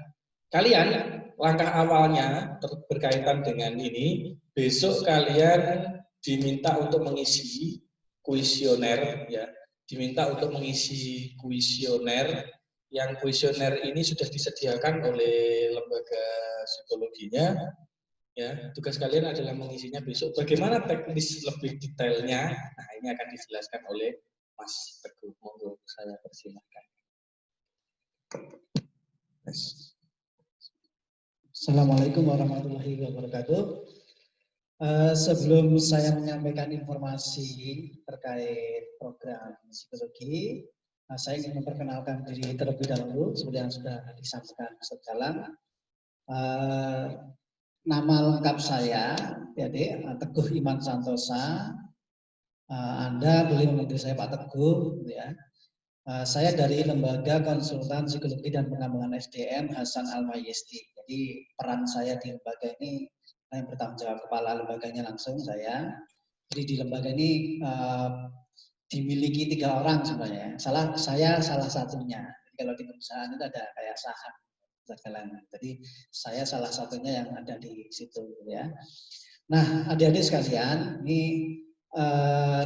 kalian langkah awalnya berkaitan dengan ini, besok kalian diminta untuk mengisi kuesioner ya, yang kuesioner ini sudah disediakan oleh lembaga psikologinya ya. Tugas kalian adalah mengisinya besok. Bagaimana teknis lebih detailnya? Nah, ini akan dijelaskan oleh Mas Teguh. Monggo saya persilahkan. Yes. Assalamualaikum warahmatullahi wabarakatuh. Sebelum saya menyampaikan informasi terkait program psikologi, saya ingin memperkenalkan diri terlebih dahulu seperti yang sudah disampaikan Ustaz Galang. Nama lengkap saya, jadi Teguh Iman Santosa. Anda boleh memanggil saya Pak Teguh, ya. Saya dari Lembaga Konsultan Psikologi dan Pengembangan SDM Hasan Al-Mayesti. Jadi peran saya di lembaga ini, yang bertanggung jawab kepala lembaganya langsung saya. Jadi di lembaga ini dimiliki 3 orang sebenarnya. Saya salah satunya. Jadi kalau di perusahaan itu ada kayak saham. Jadi saya salah satunya yang ada di situ ya. Nah, adik-adik sekalian, ini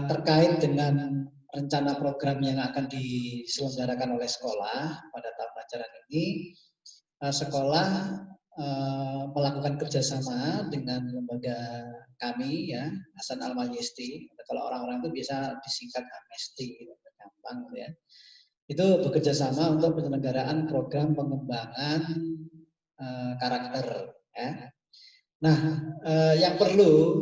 terkait dengan rencana program yang akan diselenggarakan oleh sekolah pada tahun ajaran ini, sekolah melakukan kerjasama dengan lembaga kami ya, Hasan Al-Mayesti. Kalau orang-orang itu biasa disingkat Amesti, gampang ya. Itu bekerja sama untuk penyelenggaraan program pengembangan karakter ya. Nah, yang perlu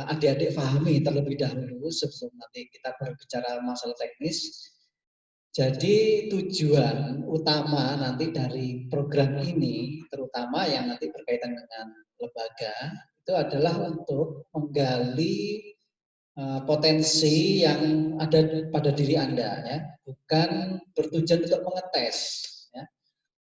adik-adik pahami terlebih dahulu sebelum nanti kita berbicara masalah teknis. Jadi tujuan utama nanti dari program ini, terutama yang nanti berkaitan dengan lembaga, itu adalah untuk menggali potensi yang ada pada diri Anda, ya, bukan bertujuan untuk mengetes. Ya.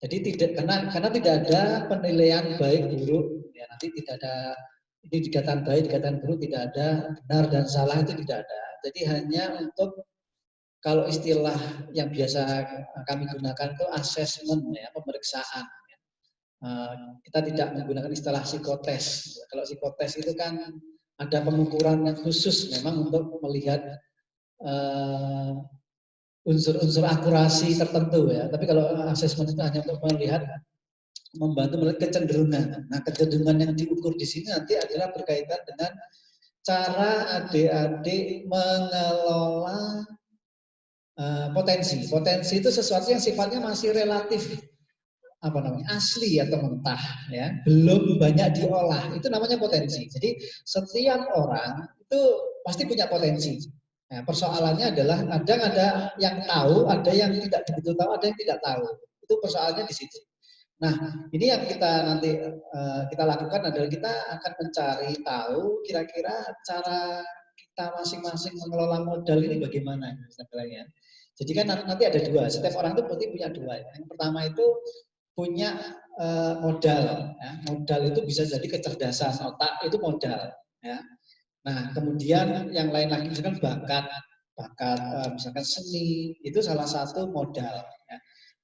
Jadi karena tidak ada penilaian baik buruk, ya, nanti tidak ada ini dikatakan baik, dikatakan buruk, tidak ada benar dan salah, itu tidak ada. Jadi hanya untuk, kalau istilah yang biasa kami gunakan itu assessment ya, pemeriksaan. Ya. Kita tidak menggunakan istilah psikotes. Kalau psikotes itu kan ada pengukuran yang khusus memang untuk melihat unsur-unsur akurasi tertentu ya. Tapi kalau assessment itu hanya untuk melihat, membantu melihat kecenderungan. Nah, kecenderungan yang diukur di sini nanti adalah berkaitan dengan cara adik-adik mengelola potensi. Potensi itu sesuatu yang sifatnya masih relatif asli atau mentah ya, belum banyak diolah. Itu namanya potensi. Jadi setiap orang itu pasti punya potensi. Nah, persoalannya adalah kadang ada yang tahu, ada yang tidak begitu tahu, ada yang tidak tahu. Itu persoalannya di situ. Nah, ini yang kita nanti kita lakukan adalah kita akan mencari tahu kira-kira cara kita masing-masing mengelola modal ini bagaimana sebenarnya. Jadi kan nanti ada dua, setiap orang itu berarti punya dua. Yang pertama itu punya modal. Ya. Modal itu bisa jadi kecerdasan otak, itu modal. Ya. Nah, kemudian yang lain lagi misalkan bakat misalkan seni, itu salah satu modal. Ya.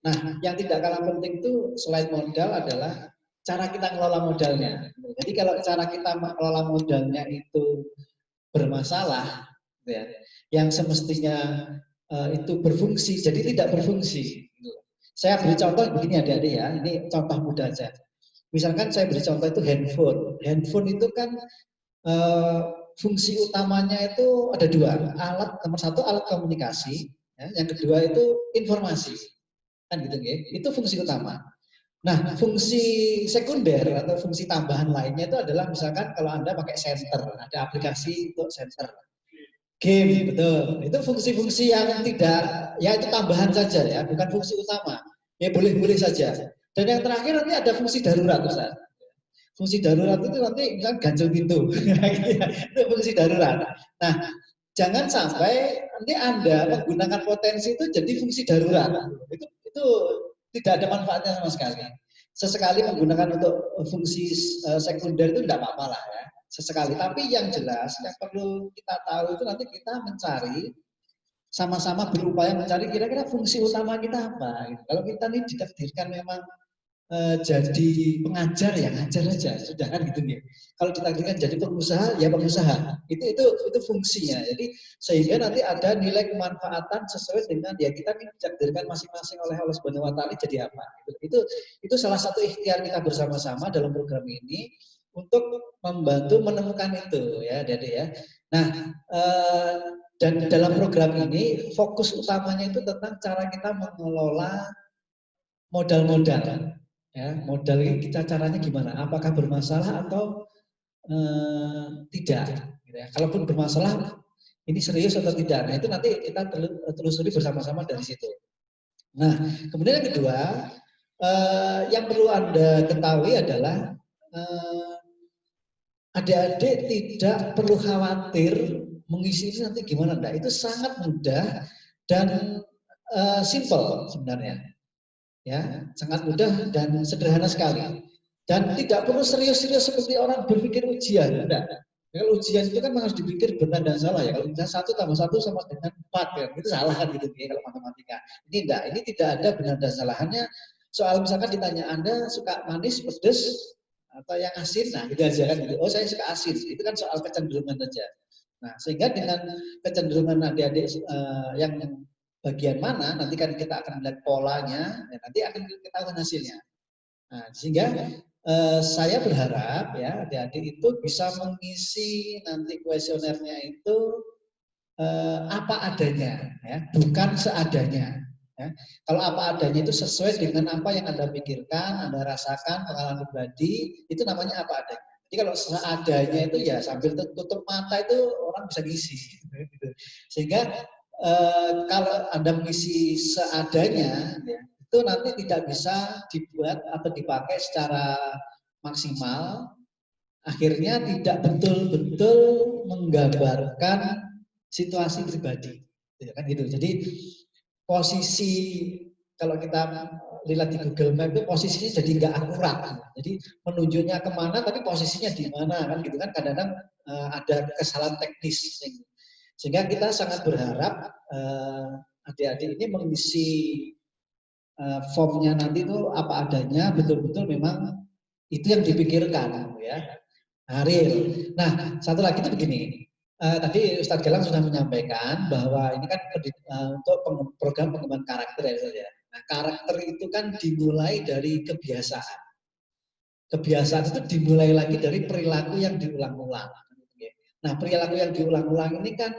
Nah, yang tidak kalah penting itu selain modal adalah cara kita ngelola modalnya. Jadi kalau cara kita mengelola modalnya itu bermasalah, ya, yang semestinya itu berfungsi, jadi tidak berfungsi. Saya beri contoh begini adik-adik ya, ini contoh mudah aja. Misalkan saya beri contoh itu handphone. Handphone itu kan fungsi utamanya itu ada dua. Nomor satu alat komunikasi, ya, yang kedua itu informasi. Kan gitu ya. Itu fungsi utama. Nah, fungsi sekunder atau fungsi tambahan lainnya itu adalah misalkan kalau Anda pakai senter, ada aplikasi untuk senter. Game, betul. Itu fungsi-fungsi yang tidak, ya itu tambahan saja ya, bukan fungsi utama. Ya boleh-boleh saja. Dan yang terakhir nanti ada fungsi darurat, Ustaz. Fungsi darurat itu nanti misalnya ganjel pintu. Itu fungsi darurat. Nah, jangan sampai nanti Anda menggunakan potensi itu jadi fungsi darurat. Itu tidak ada manfaatnya sama sekali. Sesekali menggunakan untuk fungsi sekunder itu tidak apa-apa lah ya. Sesekali. Tapi yang jelas, yang perlu kita tahu itu nanti kita mencari, sama-sama berupaya mencari kira-kira fungsi utama kita apa. Gitu. Kalau kita ini ditakdirkan memang jadi pengajar ya ngajar aja, sudah kan gitu nih. Kalau ditakdirkan jadi pengusaha ya pengusaha. Itu fungsinya. Jadi sehingga nanti ada nilai kemanfaatan sesuai dengan ya kita ditakdirkan masing-masing oleh Allah Subhanahu wa taala jadi apa. Itu salah satu ikhtiar kita bersama-sama dalam program ini untuk membantu menemukan itu ya, Dede ya. Nah, dan dalam program ini fokus utamanya itu tentang cara kita mengelola modal-modal. Ya, modal ini kita caranya gimana? Apakah bermasalah atau tidak? Gitu ya. Kalaupun bermasalah, ini serius atau tidak? Nah itu nanti kita telusuri bersama-sama dari situ. Nah kemudian yang kedua, yang perlu Anda ketahui adalah adik-adik tidak perlu khawatir mengisi ini nanti gimana enggak. Itu sangat mudah dan simple sebenarnya. Ya, sangat mudah dan sederhana sekali. Dan tidak perlu serius-serius seperti orang berpikir ujian. Enggak. Kalau ujian itu kan harus dipikir benar dan salah ya. Kalau misalnya 1 tambah 1 sama dengan 4 ya, itu salah kan gitu ya kalau matematika. Ini enggak, ini tidak ada benar dan salahnya. Soal misalkan ditanya Anda suka manis, pedas atau yang asin, nah gitu aja kan gitu. Oh saya suka asin, itu kan soal kecenderungan saja. Nah sehingga dengan kecenderungan adik-adik yang bagian mana nanti kan kita akan melihat polanya, ya, nanti akan ketahuan hasilnya. Nah, sehingga saya berharap ya adik-adik itu bisa mengisi nanti kuesionernya itu apa adanya, ya, bukan seadanya. Ya. Kalau apa adanya itu sesuai dengan apa yang Anda pikirkan, Anda rasakan, pengalaman pribadi, itu namanya apa adanya. Jadi kalau seadanya itu ya sambil tutup mata itu orang bisa ngisi. Gitu. Sehingga kalau Anda mengisi seadanya, ya, itu nanti tidak bisa dibuat atau dipakai secara maksimal. Akhirnya tidak betul-betul menggambarkan situasi pribadi, ya kan gitu. Jadi posisi kalau kita lihat di Google Map itu posisinya jadi nggak akurat. Jadi menunjuknya kemana, tapi posisinya di mana kan gitu kan. Kadang-kadang ada kesalahan teknis. Sehingga kita sangat berharap adik-adik ini mengisi formnya nanti itu apa adanya, betul-betul memang itu yang dipikirkan, ya. Real. Nah, satu lagi itu begini. Tadi Ustadz Galang sudah menyampaikan bahwa ini kan untuk program pengembangan karakter ya. Nah, karakter itu kan dimulai dari kebiasaan. Kebiasaan itu dimulai lagi dari perilaku yang diulang-ulang. Nah, perilaku yang diulang-ulang ini kan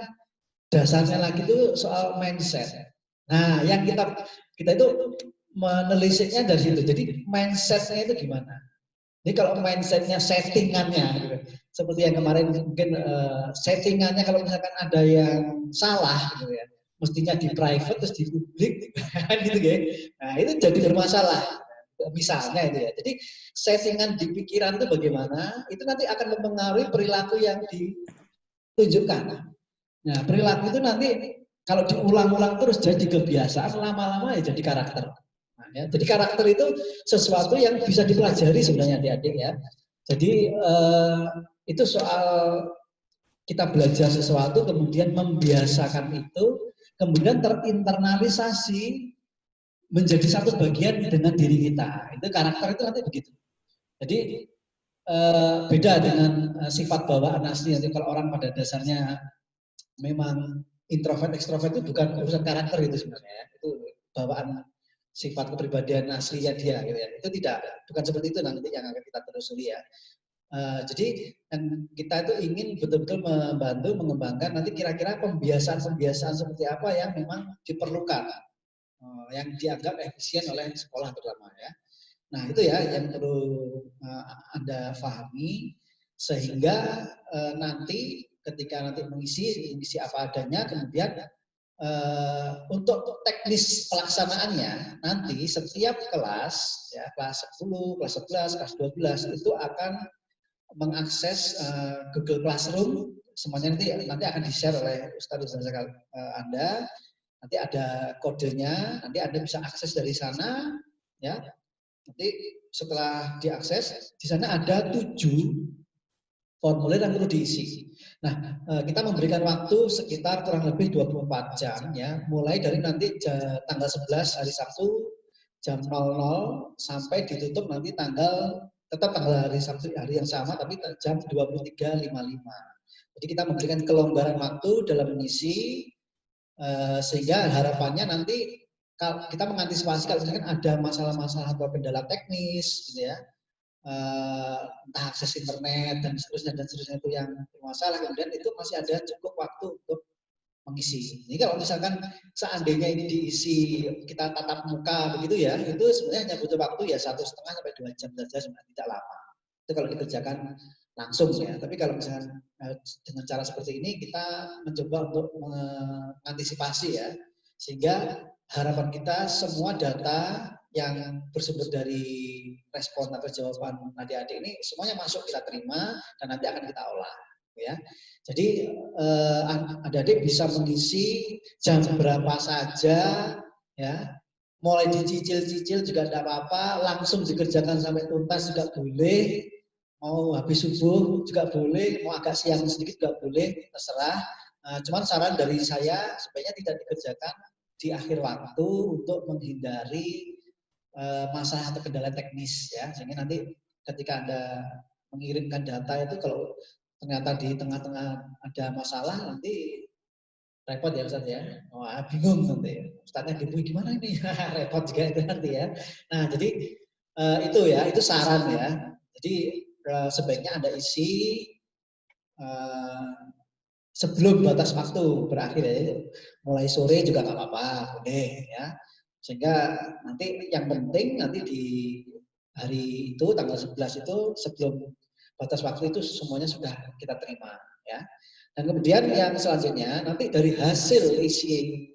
dasarnya lagi itu soal mindset. Nah, yang kita itu menelisiknya dari situ. Jadi mindsetnya itu gimana? Jadi kalau mindsetnya settingannya, gitu. Seperti yang kemarin mungkin settingannya kalau misalkan ada yang salah, gitu ya, mestinya di private terus di publik, gitu ya. Nah itu jadi bermasalah. Misalnya itu ya. Jadi settingan di pikiran itu bagaimana? Itu nanti akan mempengaruhi perilaku yang ditunjukkan. Nah, perilaku itu nanti kalau diulang-ulang terus jadi kebiasaan, lama-lama ya jadi karakter. Nah, ya, jadi karakter itu sesuatu yang bisa dipelajari sebenarnya adik-adik ya. Jadi itu soal kita belajar sesuatu, kemudian membiasakan itu, kemudian terinternalisasi menjadi satu bagian dengan diri kita. Itu karakter itu nanti begitu. Jadi beda dengan sifat bawaan asli. Nanti kalau orang pada dasarnya memang introvert, ekstrovert itu bukan urusan karakter itu sebenarnya. Ya. Itu bawaan sifat kepribadian aslinya dia. Gitu ya. Itu tidak, bukan seperti itu nanti yang akan kita telusuri ya. Jadi kita itu ingin betul-betul membantu mengembangkan nanti kira-kira pembiasaan-pembiasaan seperti apa yang memang diperlukan, yang dianggap efisien oleh sekolah terutama ya. Nah itu ya yang perlu Anda pahami sehingga nanti ketika nanti mengisi apa adanya, kemudian untuk teknis pelaksanaannya nanti setiap kelas ya kelas 10, kelas 11, kelas 12 itu akan mengakses Google Classroom, semuanya nanti akan di-share oleh Ustaz Anda. Nanti ada kodenya, nanti Anda bisa akses dari sana ya. Nanti setelah diakses di sana ada 7 formulir yang perlu diisi. Nah, kita memberikan waktu sekitar kurang lebih 24 jam ya, mulai dari nanti tanggal 11 hari Sabtu jam 00 sampai ditutup nanti tetap tanggal hari Sabtu hari yang sama tapi jam 23.55. Jadi kita memberikan kelonggaran waktu dalam mengisi sehingga harapannya nanti kita mengantisipasi kalau misalkan ada masalah-masalah atau kendala teknis gitu ya. Entah akses internet dan seterusnya itu yang bermasalah, kemudian itu masih ada cukup waktu untuk mengisi. Jadi kalau misalkan seandainya ini diisi kita tatap muka begitu ya, itu sebenarnya hanya butuh waktu ya 1,5 sampai 2 jam saja, sebenarnya tidak lama. Itu kalau dikerjakan langsung ya. Tapi kalau misalkan dengan cara seperti ini kita mencoba untuk mengantisipasi ya, sehingga harapan kita semua data yang bersumber dari respon atau jawaban adik-adik ini semuanya masuk kita terima dan nanti akan kita olah ya. Jadi adik-adik bisa mengisi jam berapa saja ya, mulai dicicil-cicil juga tidak apa-apa, langsung dikerjakan sampai tuntas juga boleh, mau habis subuh juga boleh, mau agak siang sedikit juga boleh, terserah. Cuman saran dari saya sebaiknya tidak dikerjakan di akhir waktu untuk menghindari masalah atau kendala teknis ya, sehingga nanti ketika Anda mengirimkan data itu kalau ternyata di tengah-tengah ada masalah nanti repot ya Ustaz ya. Wah, bingung nanti. Ustaznya gimana ini? Repot juga itu nanti ya. Nah, jadi itu ya, itu saran ya. Jadi sebaiknya Anda isi sebelum batas waktu berakhir ya. Mulai sore juga nggak apa-apa, boleh ya. Sehingga nanti yang penting nanti di hari itu tanggal 11 itu sebelum batas waktu itu semuanya sudah kita terima ya. Dan kemudian yang selanjutnya nanti dari hasil isi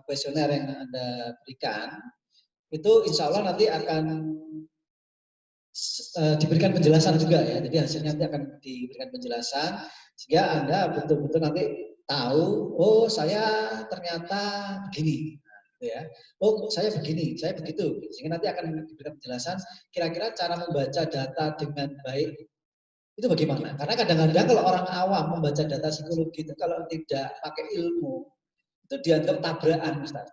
kuesioner yang Anda berikan itu insya Allah nanti akan diberikan penjelasan juga ya. Jadi hasilnya nanti akan diberikan penjelasan sehingga Anda betul-betul nanti tahu, oh saya ternyata begini. Ya, oh saya begini, saya begitu, sehingga nanti akan diberikan penjelasan kira-kira cara membaca data dengan baik itu bagaimana? Karena kadang-kadang kalau orang awam membaca data psikologi itu kalau tidak pakai ilmu itu dianggap tabrakan, Ustaz.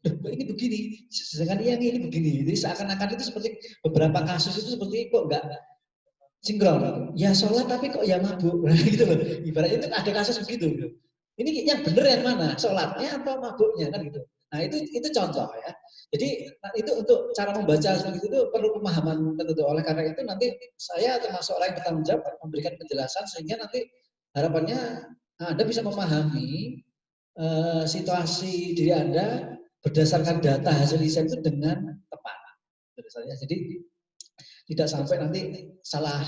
Ini begini, sedangkan yang ini begini. Jadi seakan-akan itu seperti beberapa kasus itu seperti kok enggak sinkron. Ya sholat tapi kok ya mabuk, gitu loh. Ibaratnya itu ada kasus begitu. Ini yang benar yang mana? Sholatnya atau mabuknya kan gitu. Nah itu contoh ya. Jadi itu untuk cara membaca seperti itu perlu pemahaman tertentu. Oleh karena itu nanti saya termasuk orang yang bertanggung jawab memberikan penjelasan sehingga nanti harapannya Anda bisa memahami situasi diri Anda berdasarkan data hasil riset itu dengan tepat. Jadi tidak sampai nanti salah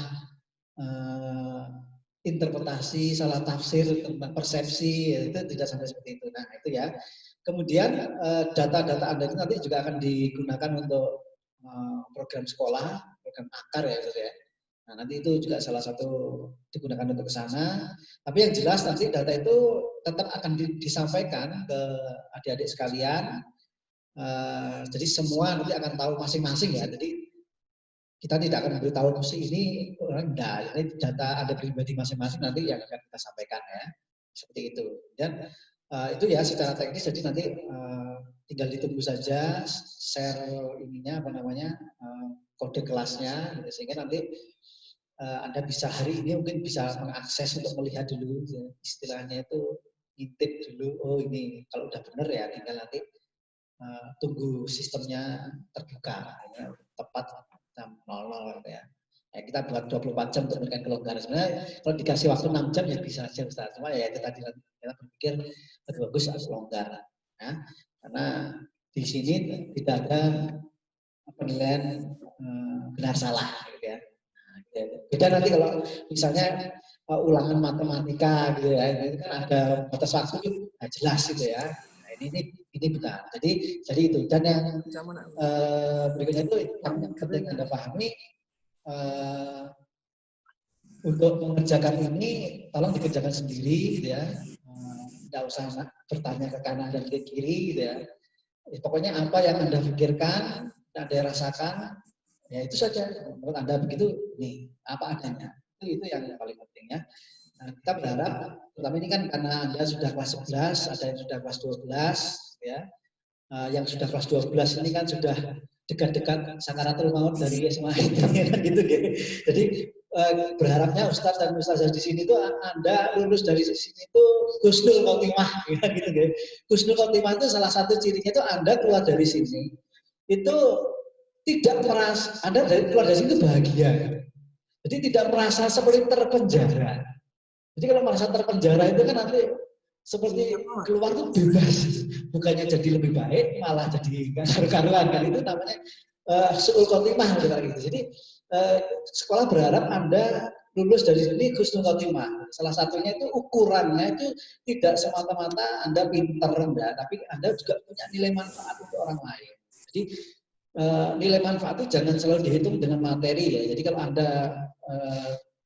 interpretasi, salah tafsir tentang persepsi, itu tidak sampai seperti itu. Nah itu ya. Kemudian data-data Anda itu nanti juga akan digunakan untuk program sekolah, program akar ya, gitu ya. Nah, nanti itu juga salah satu digunakan untuk ke sana. Tapi yang jelas nanti data itu tetap akan disampaikan ke adik-adik sekalian. Jadi semua nanti akan tahu masing-masing ya. Jadi kita tidak akan memberitahu si ini enggak. Ini data ada pribadi masing-masing nanti yang akan kita sampaikan ya. Seperti itu. Dan itu ya secara teknis. Jadi nanti tinggal ditunggu saja share ininya apa namanya kode kelasnya. Gitu. Sehingga nanti Anda bisa hari ini mungkin bisa mengakses untuk melihat dulu ya. Istilahnya itu intip dulu, oh ini kalau udah benar ya tinggal nanti tunggu sistemnya terbuka ya, tepat jam 00 ya. Ya kita buat 24 jam untuk memberikan kelonggaran. Sebenarnya kalau dikasih waktu 6 jam ya bisa saja Ustaz. Cuma ya itu tadi kita berpikir lebih bagus harus longgar. Ya. Karena di sini tidak ada penilaian benar salah gitu ya. Beda nanti kalau misalnya ulangan matematika gitu ya, itu kan ada batas waktu jelas gitu ya. Nah, ini benar. Jadi itu dan yang berikutnya itu yang penting Anda pahami untuk mengerjakan ini tolong dikerjakan sendiri gitu ya. Tidak usah bertanya ke kanan dan ke kiri gitu ya. Pokoknya apa yang Anda pikirkan, Anda rasakan, ya itu saja. Menurut Anda begitu, nih apa adanya. Itu yang paling penting ya. Nah, kita berharap, terutama ini kan karena Anda sudah kelas 11, ada yang sudah kelas 12, ya. Yang sudah kelas 12 ini kan sudah dekat-dekat sakaratul maut dari SMA gitu ya. Jadi berharapnya Ustadz dan Ustazah di sini tuh Anda lulus dari sini itu husnul khotimah gitu ya. Husnul khotimah itu salah satu cirinya itu Anda keluar dari sini itu tidak merasa Anda keluar dari sini itu bahagia. Jadi tidak merasa seperti terpenjara. Jadi kalau merasa terpenjara itu kan nanti seperti keluar itu bebas, bukannya jadi lebih baik, malah jadi karu-karuan kan itu namanya su'ul khotimah gitu. Jadi sekolah berharap Anda lulus dari sini husnul khotimah. Salah satunya itu ukurannya itu tidak semata-mata Anda pintar rendah, tapi Anda juga punya nilai manfaat untuk orang lain. Jadi nilai manfaat itu jangan selalu dihitung dengan materi ya. Jadi kalau Anda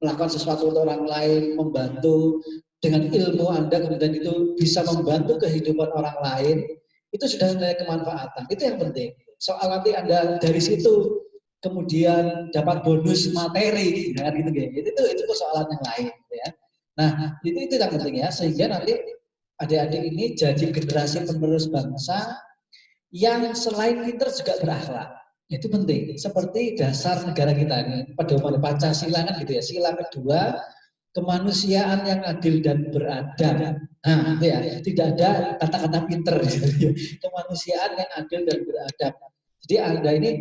melakukan sesuatu untuk orang lain, membantu dengan ilmu Anda, kemudian itu bisa membantu kehidupan orang lain, itu sudah nilai kemanfaatan. Itu yang penting. Soal nanti Anda dari situ kemudian dapat bonus materi, kan gitu ya. Itu persoalan yang lain, ya. Nah, itu yang penting ya. Sehingga nanti adik-adik ini jadi generasi penerus bangsa yang selain pintar juga berakhlak. Itu penting. Seperti dasar negara kita ini, pedoman Pancasila kan gitu ya. Sila kedua, kemanusiaan yang adil dan beradab. Nah, itu ya, tidak ada kata-kata pinter. Kemanusiaan yang adil dan beradab. Jadi Anda ini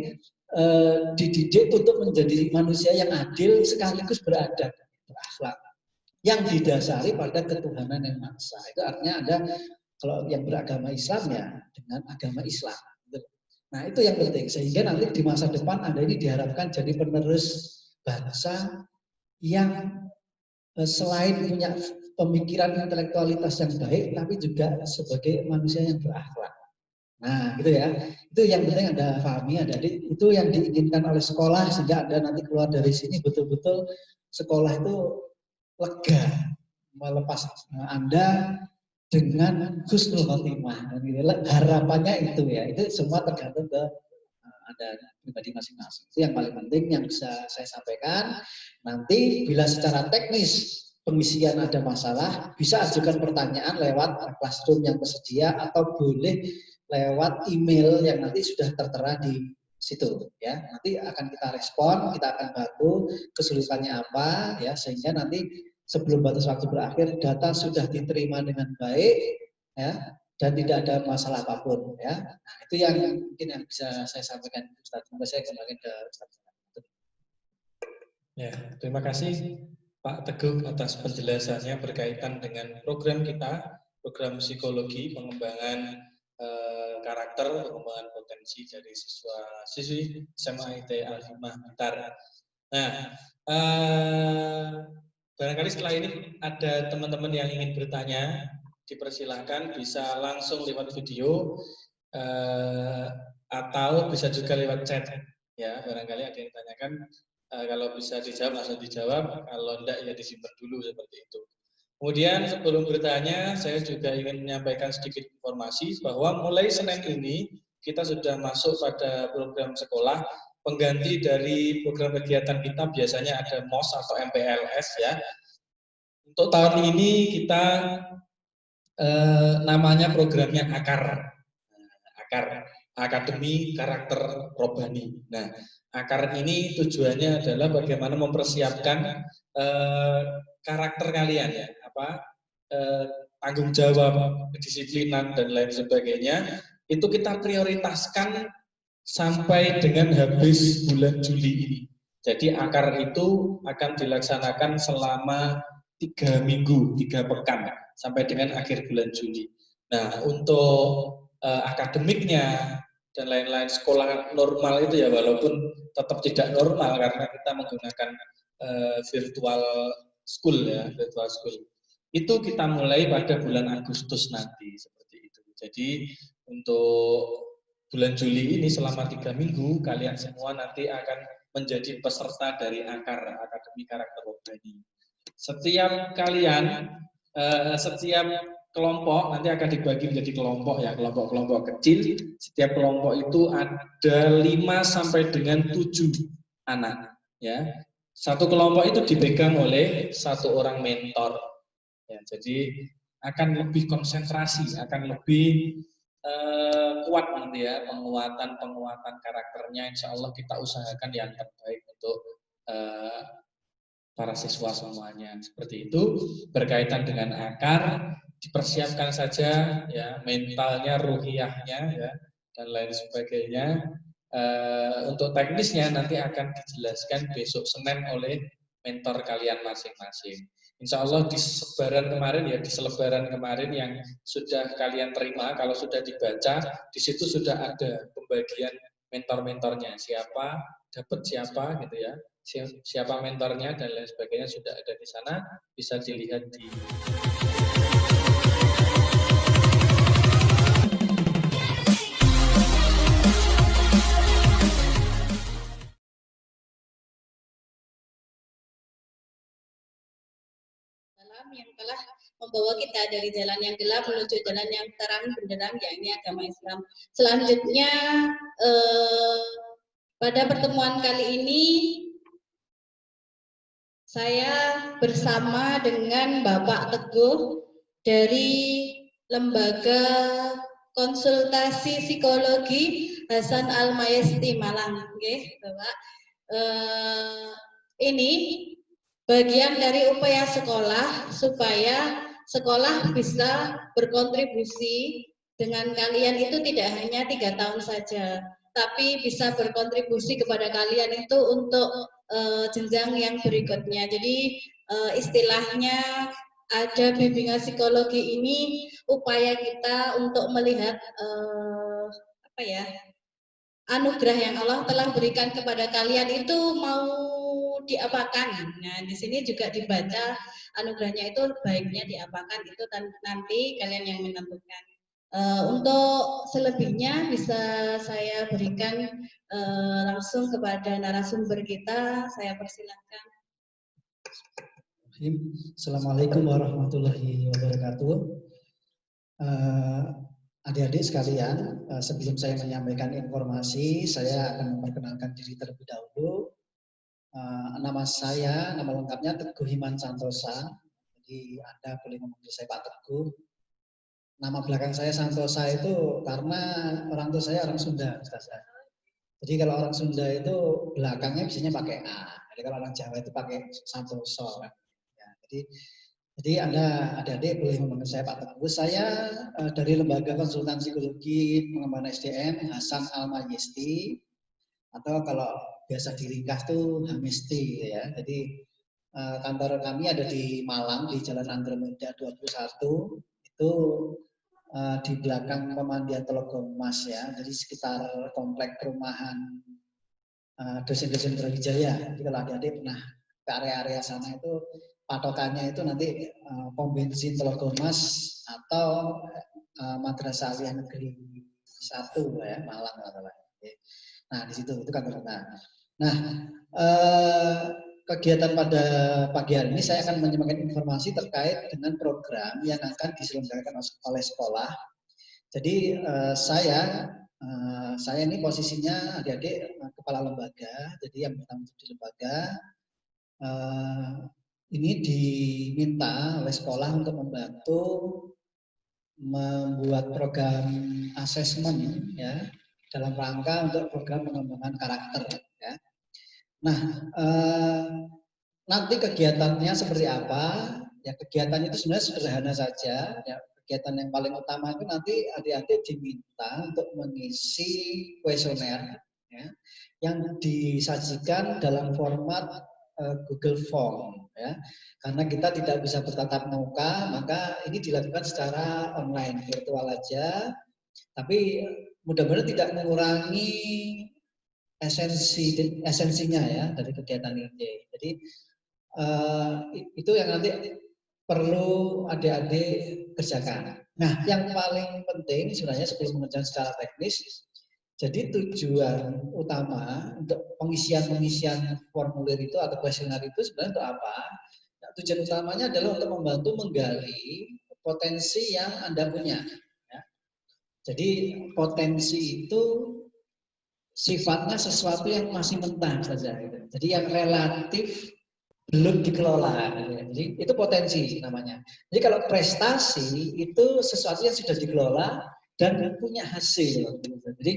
dididik untuk menjadi manusia yang adil sekaligus beradab, berakhlak. Yang didasari pada ketuhanan yang maha esa. Itu artinya Anda kalau yang beragama Islam ya dengan agama Islam. Nah itu yang penting. Sehingga nanti di masa depan Anda ini diharapkan jadi penerus bangsa yang selain punya pemikiran intelektualitas yang baik, tapi juga sebagai manusia yang berakhlak. Nah, gitu ya. Itu yang penting Anda pahami, itu yang diinginkan oleh sekolah sehingga Anda nanti keluar dari sini betul-betul sekolah itu lega melepas Anda dengan husnul khotimah. Harapannya itu ya. Itu semua tergantung ke Anda pribadi masing-masing. Itu yang paling penting yang bisa saya sampaikan. Nanti bila secara teknis pengisian ada masalah, bisa ajukan pertanyaan lewat classroom yang tersedia atau boleh lewat email yang nanti sudah tertera di situ ya. Nanti akan kita respon, kita akan bantu kesulitannya apa ya, sehingga nanti sebelum batas waktu berakhir data sudah diterima dengan baik ya, dan tidak ada masalah apapun ya. Nah, itu yang mungkin yang bisa saya sampaikan Ustaz. Semoga saya kembali ke Ustaz. Ya, terima kasih Pak Teguh atas penjelasannya berkaitan dengan program kita, program psikologi pengembangan karakter, pengembangan potensi dari siswa-siswi SMA IT Al-Hikmah Blitar. Nah, barangkali setelah ini ada teman-teman yang ingin bertanya, dipersilahkan bisa langsung lewat video atau bisa juga lewat chat. Ya, barangkali ada yang tanyakan Kalau bisa dijawab langsung dijawab, kalau enggak ya disimpan dulu seperti itu. Kemudian sebelum bertanya, saya juga ingin menyampaikan sedikit informasi bahwa mulai Senin ini kita sudah masuk pada program sekolah pengganti dari program kegiatan kita biasanya ada MOS atau MPLS ya. Untuk tahun ini kita namanya programnya AKAR, Akademi Karakter Robbani. Nah, AKAR ini tujuannya adalah bagaimana mempersiapkan karakter kalian ya, tanggung jawab, kedisiplinan dan lain sebagainya. Itu kita prioritaskan sampai dengan habis bulan Juli ini. Jadi AKAR itu akan dilaksanakan selama 3 minggu, 3 pekan sampai dengan akhir bulan Juli. Nah, untuk akademiknya dan lain-lain sekolah normal itu ya walaupun tetap tidak normal karena kita menggunakan virtual school ya, virtual school. Itu kita mulai pada bulan Agustus nanti seperti itu. Jadi untuk bulan Juli ini selama 3 minggu kalian semua nanti akan menjadi peserta dari AKAR, Akademi Karakter Robbani. Setiap kalian, setiap kelompok nanti akan dibagi menjadi kelompok ya, kelompok-kelompok kecil. Setiap kelompok itu ada 5 sampai dengan 7 anak ya. Satu kelompok itu dipegang oleh 1 orang mentor. Ya, jadi akan lebih konsentrasi, akan lebih kuat nanti ya penguatan karakternya. Insya Allah kita usahakan yang terbaik untuk para siswa semuanya. Seperti itu berkaitan dengan AKAR, dipersiapkan saja ya mentalnya, ruhiyahnya ya dan lain sebagainya. Untuk teknisnya nanti akan dijelaskan besok Senin oleh mentor kalian masing-masing. Insya Allah di selebaran kemarin yang sudah kalian terima, kalau sudah dibaca, di situ sudah ada pembagian mentor-mentornya, siapa, dapat siapa gitu ya, siapa mentornya dan lain sebagainya sudah ada di sana, bisa dilihat di yang telah membawa kita dari jalan yang gelap menuju jalan yang terang benderang, yakni agama Islam. Selanjutnya pada pertemuan kali ini saya bersama dengan Bapak Teguh dari Lembaga Konsultasi Psikologi Hasan Al-Mayesti Malang. Oke, Bapak. Ini bagian dari upaya sekolah supaya sekolah bisa berkontribusi dengan kalian itu tidak hanya 3 tahun saja, tapi bisa berkontribusi kepada kalian itu untuk jenjang yang berikutnya. Jadi istilahnya ada bimbingan psikologi ini upaya kita untuk melihat anugerah yang Allah telah berikan kepada kalian itu mau diapakan. Nah, di sini juga dibaca anugerahnya itu baiknya diapakan, itu nanti kalian yang menentukan. Untuk selebihnya bisa saya berikan langsung kepada narasumber kita. Saya persilahkan. Assalamualaikum warahmatullahi wabarakatuh. Adik-adik sekalian, sebelum saya menyampaikan informasi, saya akan memperkenalkan diri terlebih dahulu. Nama saya, nama lengkapnya Teguh Iman Santosa. Jadi Anda boleh memanggil saya Pak Teguh. Nama belakang saya Santosa itu karena orang tua saya orang Sunda. Jadi kalau orang Sunda itu belakangnya biasanya pakai A. Jadi kalau orang Jawa itu pakai Santoso. Ya, jadi Anda adik-adik boleh memanggil saya Pak Teguh. Saya dari Lembaga Konsultan Psikologi Pengembangan SDM Hasan Al-Mayesti, atau kalau biasa diringkas tuh Hamesti ya. Jadi kantor kami ada di Malang di Jalan Andromeda 21. Itu di belakang pemandian Telogong Mas ya. Jadi sekitar komplek perumahan dosen-dosen Brawijaya. Jadi kalau adik-adik pernah ke area-area sana itu patokannya itu nanti pom bensin Telogong Mas atau Madrasah Aliyah Negeri 1 ya, Malang katanya. Nah, di situ itu kantor kita. Nah, kegiatan pada pagi hari ini saya akan menyampaikan informasi terkait dengan program yang akan diselenggarakan oleh sekolah. Jadi saya ini posisinya adik-adik kepala lembaga, jadi yang bertanggung jawab di lembaga ini diminta oleh sekolah untuk membantu membuat program asesmen ya dalam rangka untuk program pengembangan karakter ya. Nah, nanti kegiatannya seperti apa? Ya kegiatannya itu sebenarnya sederhana saja. Ya, kegiatan yang paling utama itu nanti adik-adik diminta untuk mengisi kuesioner ya, yang disajikan dalam format Google Form ya. Karena kita tidak bisa bertatap muka, maka ini dilakukan secara online, virtual aja. Tapi mudah-mudahan tidak mengurangi esensinya ya dari kegiatan ini. Jadi itu yang nanti perlu adik-adik kerjakan. Nah, yang paling penting sebenarnya sebelum mengerjakan secara teknis, jadi tujuan utama untuk pengisian formulir itu atau kuesioner itu sebenarnya untuk apa? Nah, tujuan utamanya adalah untuk membantu menggali potensi yang Anda punya. Ya. Jadi potensi itu sifatnya sesuatu yang masih mentah saja. Gitu. Jadi yang relatif belum dikelola. Gitu. Jadi itu potensi namanya. Jadi kalau prestasi itu sesuatu yang sudah dikelola dan punya hasil. Gitu. Jadi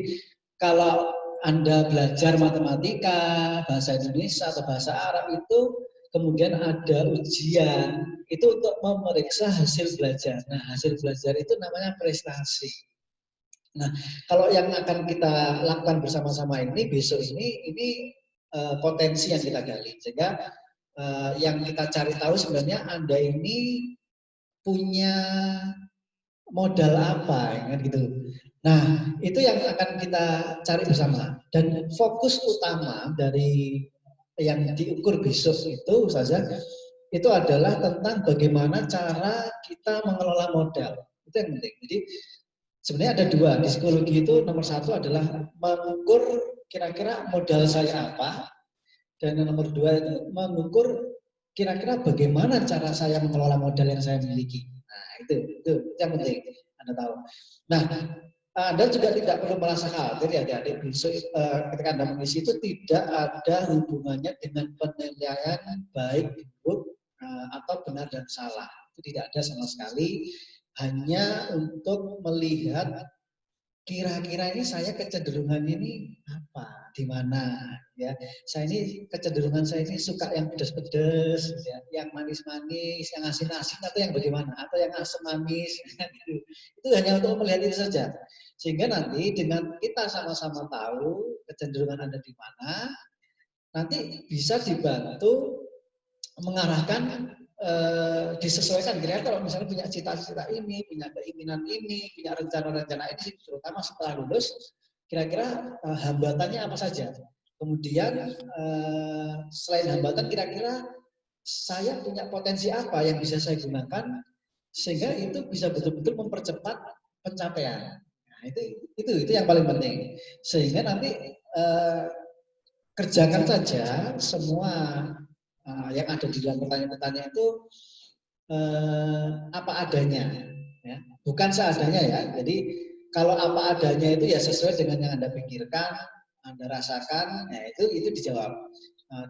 kalau Anda belajar matematika, bahasa Indonesia atau bahasa Arab itu kemudian ada ujian itu untuk memeriksa hasil belajar. Nah, hasil belajar itu namanya prestasi. Nah, kalau yang akan kita lakukan bersama-sama ini besok ini potensi yang kita gali. Sehingga yang kita cari tahu sebenarnya Anda ini punya modal apa, kan gitu. Nah, itu yang akan kita cari bersama. Dan fokus utama dari yang diukur besok itu saja itu adalah tentang bagaimana cara kita mengelola modal. Itu yang penting. Jadi sebenarnya ada dua. Di psikologi itu nomor satu adalah mengukur kira-kira modal saya apa. Dan yang nomor dua itu mengukur kira-kira bagaimana cara saya mengelola modal yang saya miliki. Nah, itu yang penting Anda tahu. Nah, Anda juga tidak perlu merasa khawatir ya adik-adik besok ketika Anda mengisi itu tidak ada hubungannya dengan penilaian baik buruk atau benar dan salah. Itu tidak ada sama sekali. Hanya untuk melihat kira-kira ini saya kecenderungan ini apa, di mana ya. Saya ini kecenderungan saya ini suka yang pedas-pedas, ya, yang manis-manis, yang asin-asin atau yang bagaimana, atau yang asam manis. Itu hanya untuk melihat itu saja. Sehingga nanti dengan kita sama-sama tahu kecenderungan Anda di mana, nanti bisa dibantu mengarahkan disesuaikan. Kira-kira kalau misalnya punya cita-cita ini, punya keinginan ini, punya rencana-rencana ini, terutama setelah lulus, kira-kira hambatannya apa saja. Kemudian selain hambatan, kira-kira saya punya potensi apa yang bisa saya gunakan sehingga itu bisa betul-betul mempercepat pencapaian. Nah, itu yang paling penting. Sehingga nanti kerjakan saja semua yang ada di dalam pertanyaan-pertanyaan itu apa adanya, ya. Bukan seadanya ya. Jadi kalau apa adanya itu ya sesuai dengan yang Anda pikirkan, Anda rasakan, ya itu dijawab.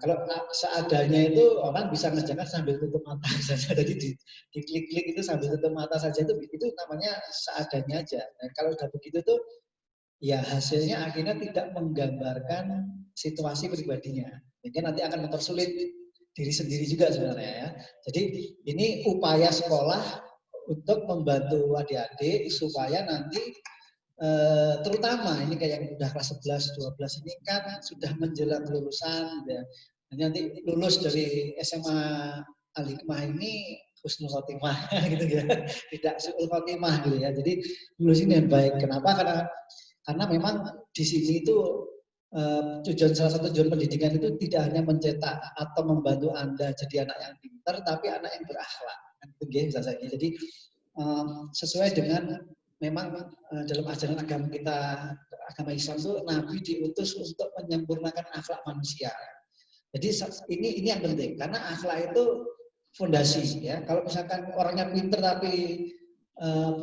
Kalau seadanya itu orang bisa mengerjakan sambil tutup mata saja. Jadi di klik-klik itu sambil tutup mata saja itu namanya seadanya aja. Nah, kalau udah begitu tuh ya hasilnya akhirnya tidak menggambarkan situasi pribadinya. Jadi nanti akan mempersulit diri sendiri juga sebenarnya ya. Jadi ini upaya sekolah untuk membantu adik-adik supaya nanti terutama ini kayak yang udah kelas 11, 12 ini kan sudah menjelang lulusan ya. Nanti lulus dari SMA Al-Hikmah ini husnul khotimah gitu ya. Tidak su'ul khotimah gitu ya. Jadi lulus ini yang baik. Kenapa? Karena memang di sini itu salah satu tujuan pendidikan itu tidak hanya mencetak atau membantu Anda jadi anak yang pintar, tapi anak yang berakhlak. Jadi sesuai dengan memang dalam ajaran agama kita, agama Islam itu Nabi diutus untuk menyempurnakan akhlak manusia. Jadi ini yang penting karena akhlak itu fondasi ya. Kalau misalkan orangnya pinter tapi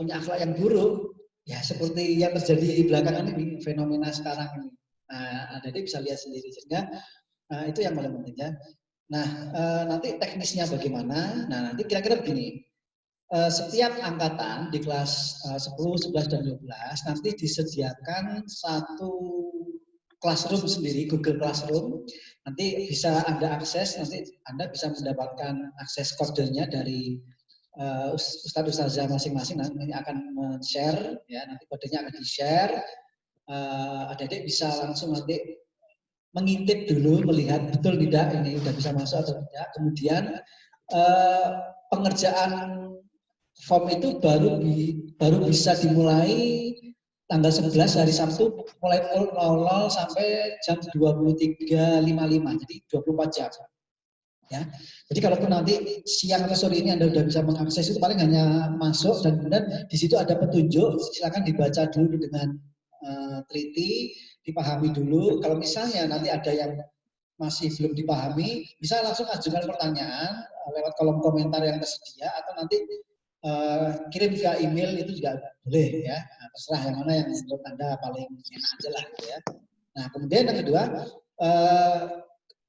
punya akhlak yang buruk, ya seperti yang terjadi belakangan ini fenomena sekarang ini. Nah, jadi bisa lihat sendiri sehingga itu yang paling penting ya. Nah, nanti teknisnya bagaimana? Nah, nanti kira-kira begini. Setiap angkatan di kelas 10, 11, dan 12 nanti disediakan satu classroom sendiri, Google Classroom. Nanti bisa Anda akses, nanti Anda bisa mendapatkan akses kodenya dari Ustadz-Ustazah masing-masing nanti akan men-share, ya, nanti kodenya akan di-share. Adik-adik bisa langsung nanti mengintip dulu, melihat betul tidak ini sudah bisa masuk atau tidak. Kemudian pengerjaan form itu baru bisa dimulai tanggal 11 hari Sabtu mulai pukul 00 sampai jam 23.55, jadi 24 jam. Ya. Jadi kalaupun nanti siang atau sore ini Anda sudah bisa mengakses itu paling hanya masuk dan kemudian di situ ada petunjuk, silakan dibaca dulu dengan teliti, dipahami dulu. Kalau misalnya nanti ada yang masih belum dipahami, bisa langsung ajukan pertanyaan lewat kolom komentar yang tersedia atau nanti kirim via email itu juga boleh ya. Nah, terserah yang mana yang menurut Anda paling enak aja lah gitu ya. Nah, kemudian yang kedua,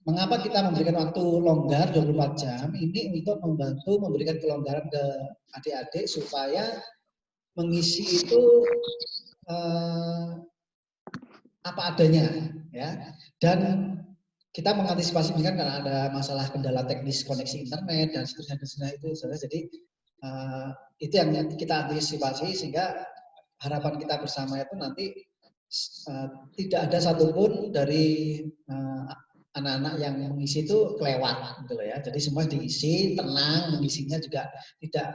mengapa kita memberikan waktu longgar 24 jam ini untuk membantu memberikan kelonggaran ke adik-adik supaya mengisi itu apa adanya ya. Dan kita mengantisipasi kan karena ada masalah kendala teknis koneksi internet dan seterusnya itu jadi itu yang kita antisipasi sehingga harapan kita bersama itu nanti tidak ada satupun dari anak-anak yang mengisi itu kelewat gitu ya. Jadi semua diisi tenang, mengisinya juga tidak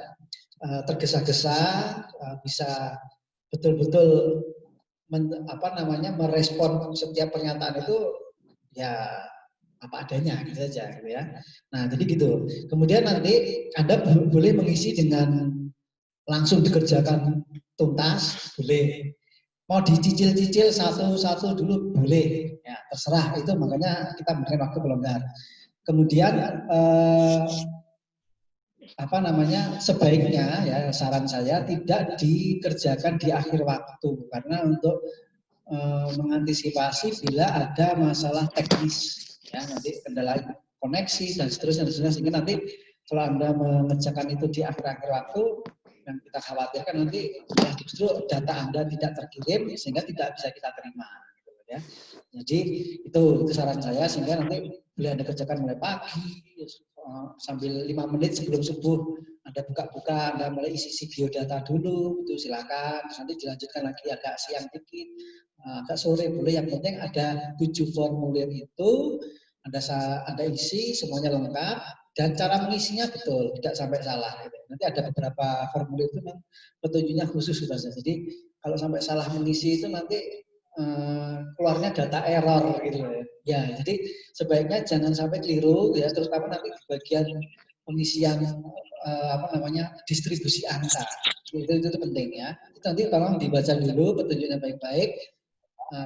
tergesa-gesa, bisa betul-betul merespon setiap pernyataan itu ya apa adanya gitu saja gitu ya. Nah, jadi gitu. Kemudian nanti Anda boleh mengisi dengan langsung dikerjakan tuntas, boleh. Mau dicicil-cicil satu-satu dulu boleh. Ya, terserah itu makanya kita memberikan waktu pelonggar. Kemudian sebaiknya ya saran saya tidak dikerjakan di akhir waktu karena untuk mengantisipasi bila ada masalah teknis ya nanti kendala koneksi dan seterusnya sehingga nanti kalau Anda mengerjakan itu di akhir-akhir waktu yang kita khawatirkan nanti ya justru data Anda tidak terkirim sehingga tidak bisa kita terima gitu ya. Jadi itu saran saya sehingga nanti boleh Anda kerjakan mulai pagi sambil 5 menit sebelum subuh Anda buka-buka, Anda mulai isi biodata dulu, itu silakan. Terus nanti dilanjutkan lagi agak siang dikit, agak sore boleh. Yang penting ada 7 formulir itu, Anda isi semuanya lengkap dan cara mengisinya betul, tidak sampai salah. Nanti ada beberapa formulir itu memang petunjuknya khusus sudah. Jadi kalau sampai salah mengisi itu nanti keluarnya data error gitu ya. Jadi sebaiknya jangan sampai keliru ya, terutama nanti di bagian pengisian distribusi angka itu penting ya. Itu nanti tolong dibaca dulu petunjuknya baik-baik.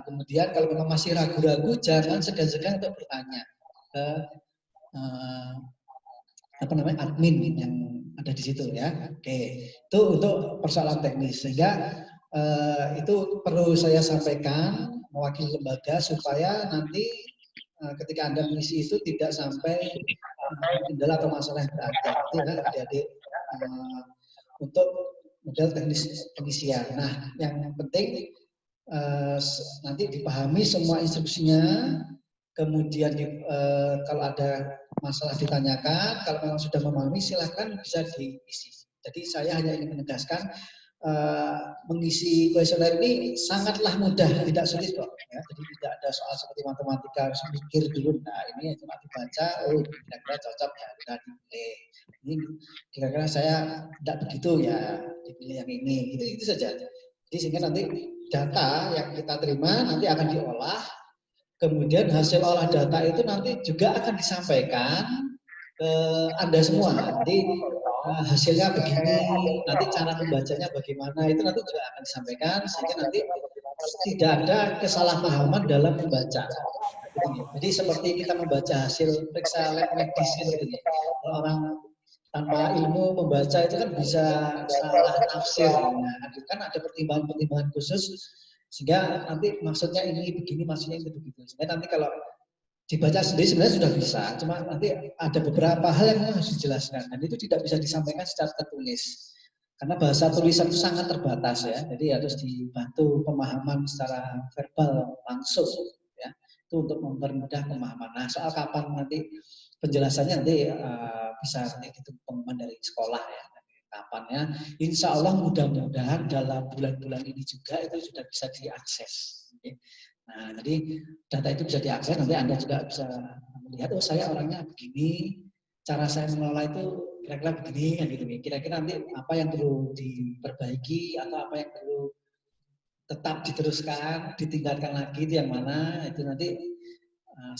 Kemudian kalau memang masih ragu-ragu jangan segan-segan untuk bertanya ke admin yang ada di situ ya. Oke, itu untuk persoalan teknis sehingga itu perlu saya sampaikan mewakili lembaga supaya nanti ketika Anda mengisi itu tidak sampai kendala atau masalah yang berarti adik-adik untuk model teknis pengisian. Nah, yang penting nanti dipahami semua instruksinya, kemudian kalau ada masalah ditanyakan, kalau memang sudah memahami silakan bisa diisi. Jadi saya hanya ingin menegaskan mengisi kuesioner ini sangatlah mudah, tidak sulit kok. Ya. Jadi tidak ada soal seperti matematika harus mikir dulu. Nah ini cuma dibaca, oh kira-kira cocok ya, udah dipilih. Ini kira-kira saya tidak begitu ya, dipilih yang ini. Itu saja. Jadi sehingga nanti data yang kita terima nanti akan diolah, kemudian hasil olah data itu nanti juga akan disampaikan ke Anda semua. Jadi hasilnya begini, nanti cara membacanya bagaimana, itu nanti juga akan disampaikan sehingga nanti tidak ada kesalahpahaman dalam membaca. Jadi seperti kita membaca hasil periksa lab medis gitu ya. Kalau orang tanpa ilmu membaca itu kan bisa salah tafsir. Nah, kan ada pertimbangan-pertimbangan khusus sehingga nanti maksudnya ini begini, maksudnya itu begitu. Sehingga nanti kalau dibaca sendiri sebenarnya sudah bisa, cuma nanti ada beberapa hal yang harus dijelaskan dan itu tidak bisa disampaikan secara tertulis. Karena bahasa tulisan itu sangat terbatas ya, jadi harus dibantu pemahaman secara verbal langsung ya, itu untuk mempermudah pemahaman. Nah, soal kapan nanti penjelasannya nanti bisa ditunggu pengumuman dari sekolah ya. Kapannya, insya Allah mudah-mudahan dalam bulan-bulan ini juga itu sudah bisa diakses. Nah, jadi data itu bisa diakses, nanti Anda juga bisa melihat, oh saya orangnya begini, cara saya mengelola itu kira-kira begini, kan gitu. Kira-kira nanti apa yang perlu diperbaiki atau apa yang perlu tetap diteruskan, ditingkatkan lagi itu yang mana, itu nanti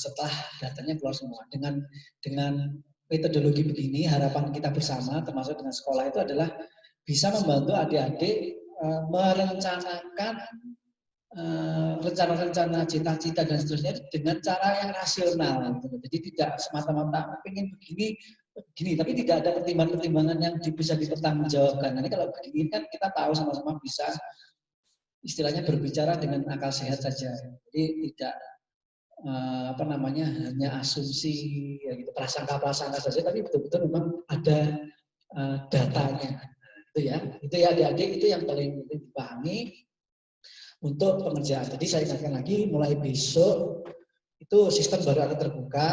setelah datanya keluar semua. Dengan metodologi begini, harapan kita bersama termasuk dengan sekolah itu adalah bisa membantu adik-adik merencanakan rencana-rencana, cita-cita dan seterusnya dengan cara yang rasional. Jadi tidak semata-mata pengen begini, tapi tidak ada pertimbangan-pertimbangan yang bisa dipertanggungjawabkan. Nanti kalau begini kan kita tahu sama-sama bisa istilahnya berbicara dengan akal sehat saja. Jadi tidak hanya asumsi ya gitu, prasangka saja, tapi betul-betul memang ada datanya. Itu ya adik-adik, itu yang paling penting dipahami untuk pengerjaan. Jadi saya ingatkan lagi, mulai besok itu sistem baru akan terbuka,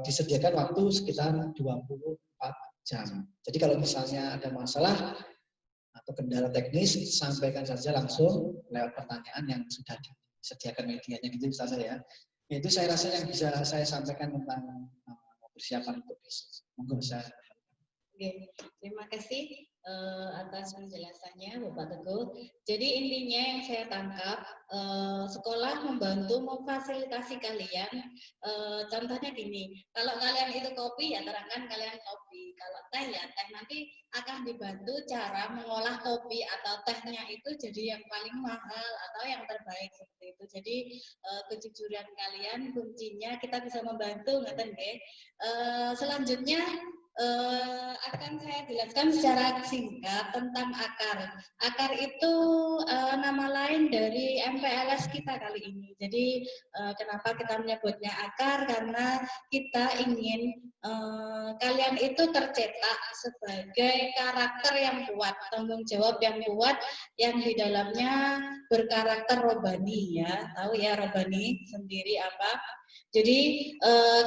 disediakan waktu sekitar 24 jam. Jadi kalau misalnya ada masalah atau kendala teknis, sampaikan saja langsung lewat pertanyaan yang sudah disediakan medianya gitu Ustaz ya. Itu saya rasa yang bisa saya sampaikan tentang persiapan untuk besok. Monggo saya. Oke, terima kasih atas penjelasannya Bapak Teguh. Jadi intinya yang saya tangkap, sekolah membantu memfasilitasi kalian. Contohnya gini, kalau kalian itu kopi ya terangkan kalian kopi. Kalau teh ya teh, nanti akan dibantu cara mengolah kopi atau tehnya itu jadi yang paling mahal atau yang terbaik seperti itu. Jadi kejujuran kalian kuncinya kita bisa membantu, ngeten nggih. Selanjutnya akan saya jelaskan secara singkat tentang akar. Akar itu nama lain dari MPLS kita kali ini. Jadi kenapa kita menyebutnya akar? Karena kita ingin kalian itu tercetak sebagai karakter yang kuat, tanggung jawab yang kuat, yang di dalamnya berkarakter robani ya. Tahu ya robani sendiri apa? Jadi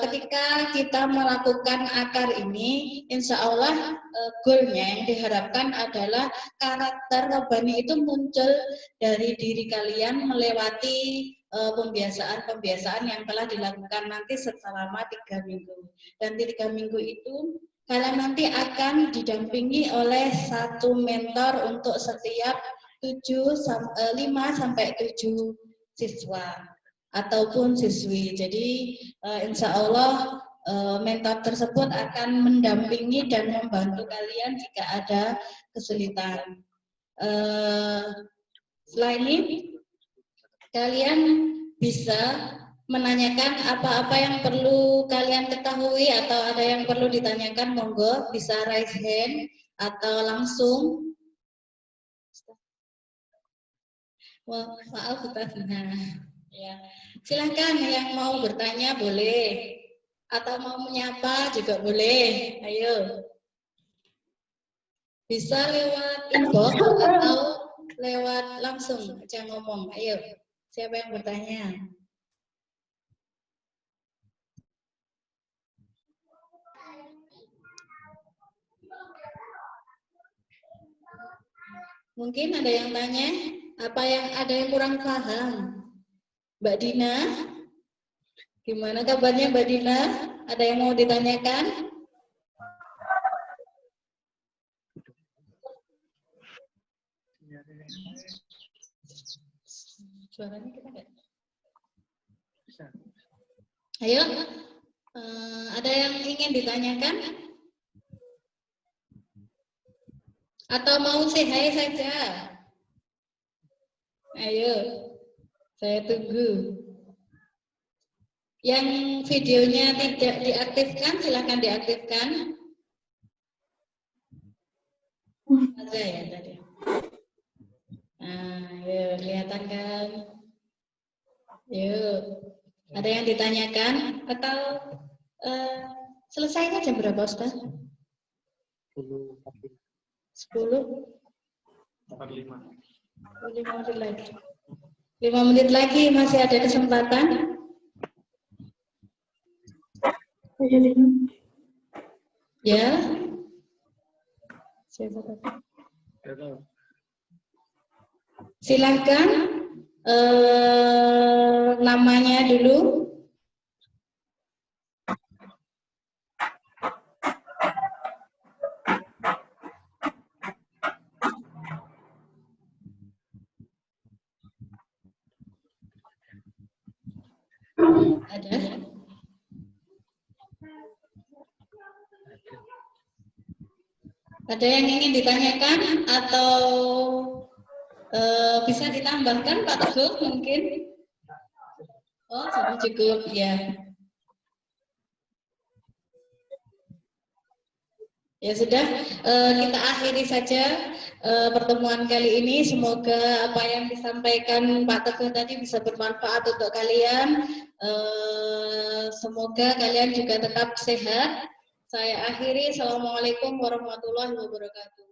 ketika kita melakukan akar ini, insya Allah goalnya yang diharapkan adalah karakter robani itu muncul dari diri kalian melewati pembiasaan-pembiasaan yang telah dilakukan nanti selama 3 minggu. Dan 3 minggu itu kalian nanti akan didampingi oleh satu mentor untuk setiap 5 sampai 7 siswa ataupun siswi. Jadi insya Allah mentor tersebut akan mendampingi dan membantu kalian jika ada kesulitan. Setelah ini kalian bisa menanyakan apa-apa yang perlu kalian ketahui atau ada yang perlu ditanyakan, monggo bisa raise hand atau langsung. Wah, maaf Ustaz. Ya, silahkan yang mau bertanya boleh, atau mau menyapa juga boleh. Ayo, bisa lewat inbox atau lewat langsung aja ngomong. Ayo, siapa yang bertanya? Mungkin ada yang tanya, ada yang kurang paham? Mbak Dina, gimana kabarnya Mbak Dina? Ada yang mau ditanyakan? Suaranya kita nggak? Ayo, ada yang ingin ditanyakan? Atau mau say hi saja? Ayo. Saya tunggu. Yang videonya tidak diaktifkan, silakan diaktifkan. Ada ya tadi. Nah, yuk, kelihatan kan? Yuk, ada yang ditanyakan atau selesainya jam berapa, Ustaz? 10. 5 menit lagi. 5 menit lagi masih ada kesempatan. Ya. Silahkan namanya dulu. Ada? Ada yang ingin ditanyakan atau bisa ditambahkan Pak Teguh mungkin? Oh, sudah cukup ya. Ya sudah, kita akhiri saja pertemuan kali ini. Semoga apa yang disampaikan Pak Teguh tadi bisa bermanfaat untuk kalian. Semoga kalian juga tetap sehat. Saya akhiri. Assalamualaikum warahmatullahi wabarakatuh.